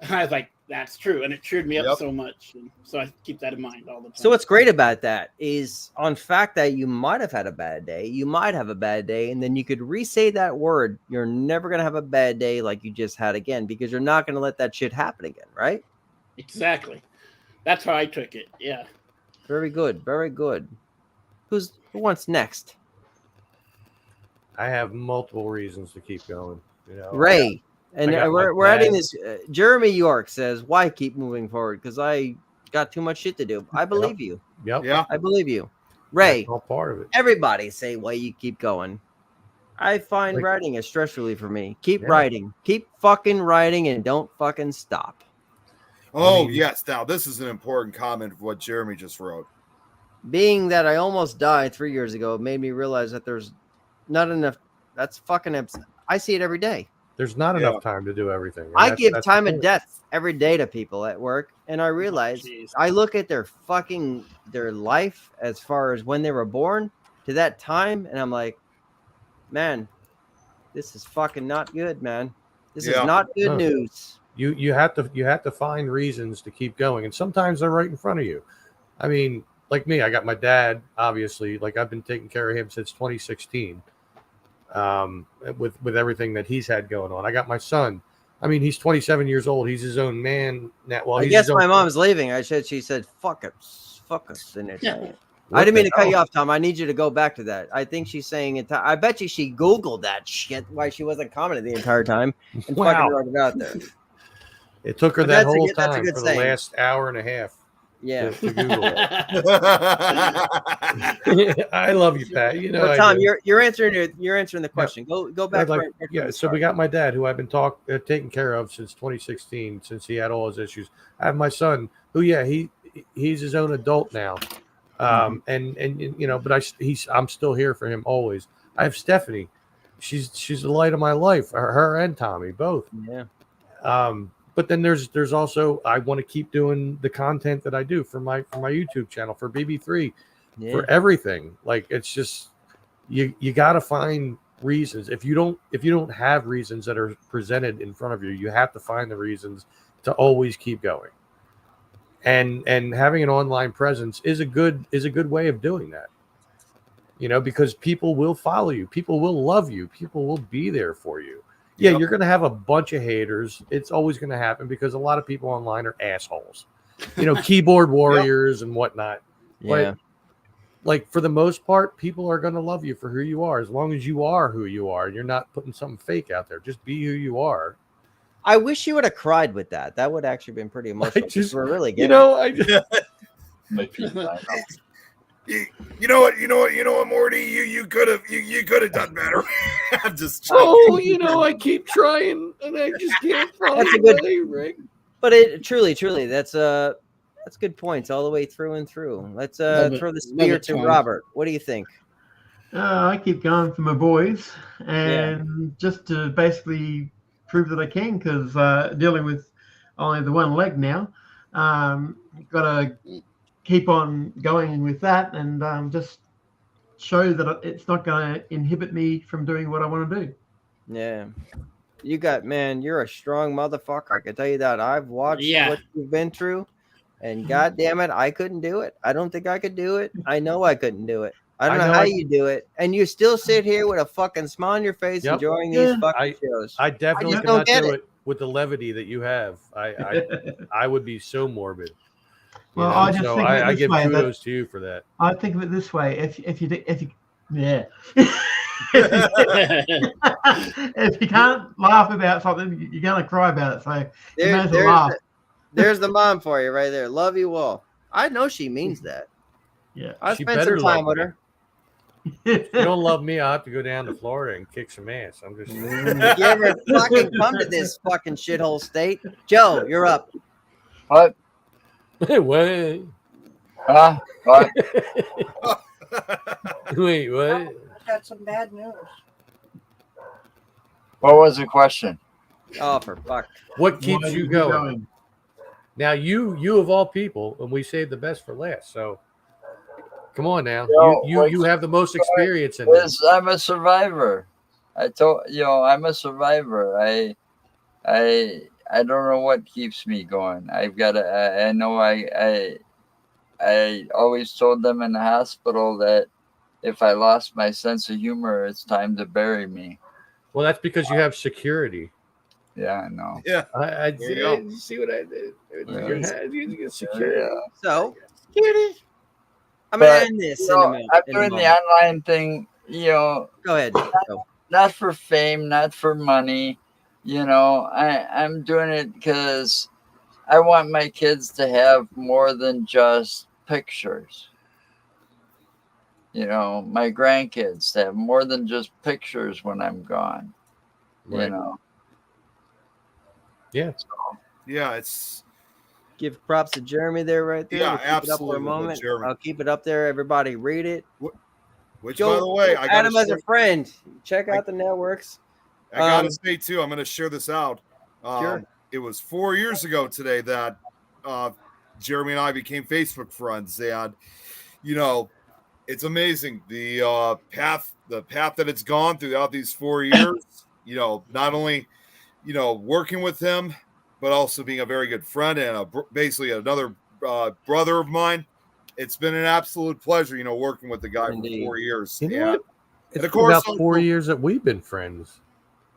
And I was like, that's true. And it cheered me up so much. And so I keep that in mind all the time. So what's great about that is on fact that you might have had a bad day. You might have a bad day, and then you could re-say that word. You're never going to have a bad day like you just had again, because you're not going to let that shit happen again, right? Exactly. That's how I took it. Yeah. Very good. Very good. Who wants next? I have multiple reasons to keep going. Ray. And we're adding this. Jeremy York says, why keep moving forward? Because I got too much shit to do. I believe you. Yep. Yeah. I believe you. Ray. That's all part of it. Everybody say why you keep going. I find writing a stress relief for me. Keep writing. Keep fucking writing and don't fucking stop. Oh, yes. Now, this is an important comment of what Jeremy just wrote. Being that I almost died 3 years ago made me realize that there's not enough. That's fucking. I see it every day. There's not enough time to do everything. I give time of death every day to people at work, and I realize I look at their life as far as when they were born to that time, and I'm like, man, this is fucking not good, man. This is not good news. You have to find reasons to keep going, and sometimes they're right in front of you. I mean, like me, I got my dad. Obviously, like I've been taking care of him since 2016. With everything that he's had going on. I got my son. I mean, he's 27 years old. He's his own man now. Well, I guess my mom's leaving. She said, fuck us. In it. I didn't mean to cut you off, Tom. I need you to go back to that. I think she's saying it. I bet you she Googled that shit while she wasn't commenting the entire time and fucking wrote it out there. It took her that whole time for the last hour and a half. Yeah. To Google it. I love you, Pat. Well, Tom, you're answering the question. Go back. So we got my dad, who I've been taking care of since 2016, since he had all his issues. I have my son, who he's his own adult now, but I'm still here for him always. I have Stephanie. She's the light of my life. Her and Tommy both. Yeah. But then there's also, I want to keep doing the content that I do for my YouTube channel, for BB3, for everything. Like, it's just, you got to find reasons. If you don't have reasons that are presented in front of you, you have to find the reasons to always keep going. And having an online presence is a good way of doing that. Because people will follow you, people will love you, people will be there for you. Yeah, you're going to have a bunch of haters. It's always going to happen because a lot of people online are assholes, keyboard warriors and whatnot. Yeah. But, like, for the most part, people are going to love you for who you are, as long as you are who you are. You're not putting something fake out there. Just be who you are. I wish you would have cried with that. That would actually been pretty emotional. We're really good. You know what, Morty? You could have done better. I'm just joking. I keep trying and I just can't find That's a good Rick. But it truly, that's good points all the way through and through. Let's throw the spear to Robert. What do you think? I keep going for my boys, and just to basically prove that I can, because dealing with only the one leg now, got to keep on going with that, and just show that it's not going to inhibit me from doing what I want to do. Yeah. You're a strong motherfucker. I can tell you that. I've watched what you've been through, and God damn it, I couldn't do it. I don't think I could do it. I know I couldn't do it. I don't know how you do it. And you still sit here with a fucking smile on your face enjoying these fucking shows. I definitely cannot do it with the levity that you have. I would be so morbid. Well, know? I just So think of it I this give way, that- kudos to you for that. I think of it this way: if you yeah, if you can't laugh about something, you're gonna cry about it. So you may as well laugh. There's the mom for you right there. Love you all. I know she means that. Yeah, I She spent better some time love with me. her. If you don't love me, I'll have to go down to Florida and kick some ass. I'm just If you ever fucking come to this fucking shithole state, Joe, you're up. What? Wait. Huh? What? Wait, what? I got some bad news. What was the question? Oh, for fuck. What Why keeps are you you going? going? Now you of all people, and we saved the best for last. So come on now. Yo, You have the most experience in this. I'm a survivor. I told I'm a survivor. I don't know what keeps me going. I've got to. I know. I always told them in the hospital that if I lost my sense of humor, it's time to bury me. Well, that's because you have security. Yeah, I know. Yeah. I There you go. you see what I did? Yeah. You get security. Yeah. So, security. I'm going But, to end this you in a know, minute. I'm in a doing the moment. online thing. Go ahead. Go. Not for fame, not for money. I'm doing it because I want my kids to have more than just pictures. My grandkids to have more than just pictures when I'm gone. Right. Yeah. Yeah, it's Give props to Jeremy there, right there. Yeah, We'll keep it up for absolutely, a moment. Jeremy. I'll keep it up there. Everybody read it. which Go- by the way, I add him as gotta a friend. Check out the networks. I gotta say too, I'm gonna share this out. Sure. It was 4 years ago today that Jeremy and I became Facebook friends, and it's amazing the path that it's gone throughout these 4 years. Not only working with him, but also being a very good friend and basically another brother of mine. It's been an absolute pleasure, working with the guy Indeed. for 4 years. You know And- what? and It's of course, about 4 years that we've been friends.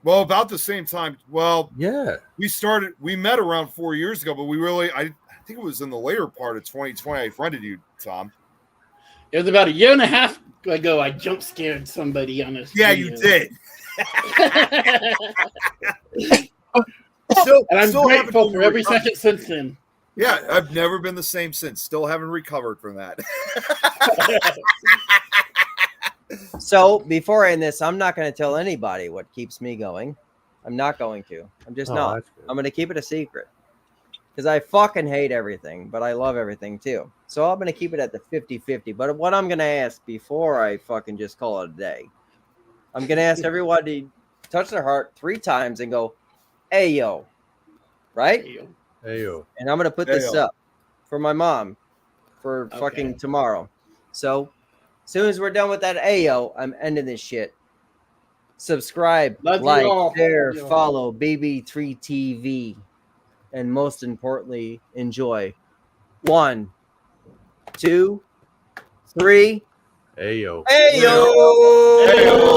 well, about the same time. Well, Yeah. we met around 4 years ago, but I think it was in the later part of 2020. I friended you, Tom. It was about a year and a half ago. I jump scared somebody on this. Yeah, you did. And I'm still haven't grateful for every recovered. second since then. Yeah, I've never been the same since. Still haven't recovered from that. So before I end this, I'm not going to tell anybody what keeps me going. I'm not going to. I'm just Oh, not. that's good. I'm going to keep it a secret because I fucking hate everything, but I love everything too. So I'm going to keep it at the 50-50. But what I'm going to ask before I fucking just call it a day, I'm going to ask everyone to touch their heart 3 times and go, "Hey yo," right? Hey yo. And I'm going to put this Hey, yo. up for my mom for fucking tomorrow. So as soon as we're done with that AO, I'm ending this shit. Subscribe, Love you like, all. share, Love you all. follow BB3 TV, and most importantly, enjoy. 1, 2, 3. Hey yo. AO! Hey, yo.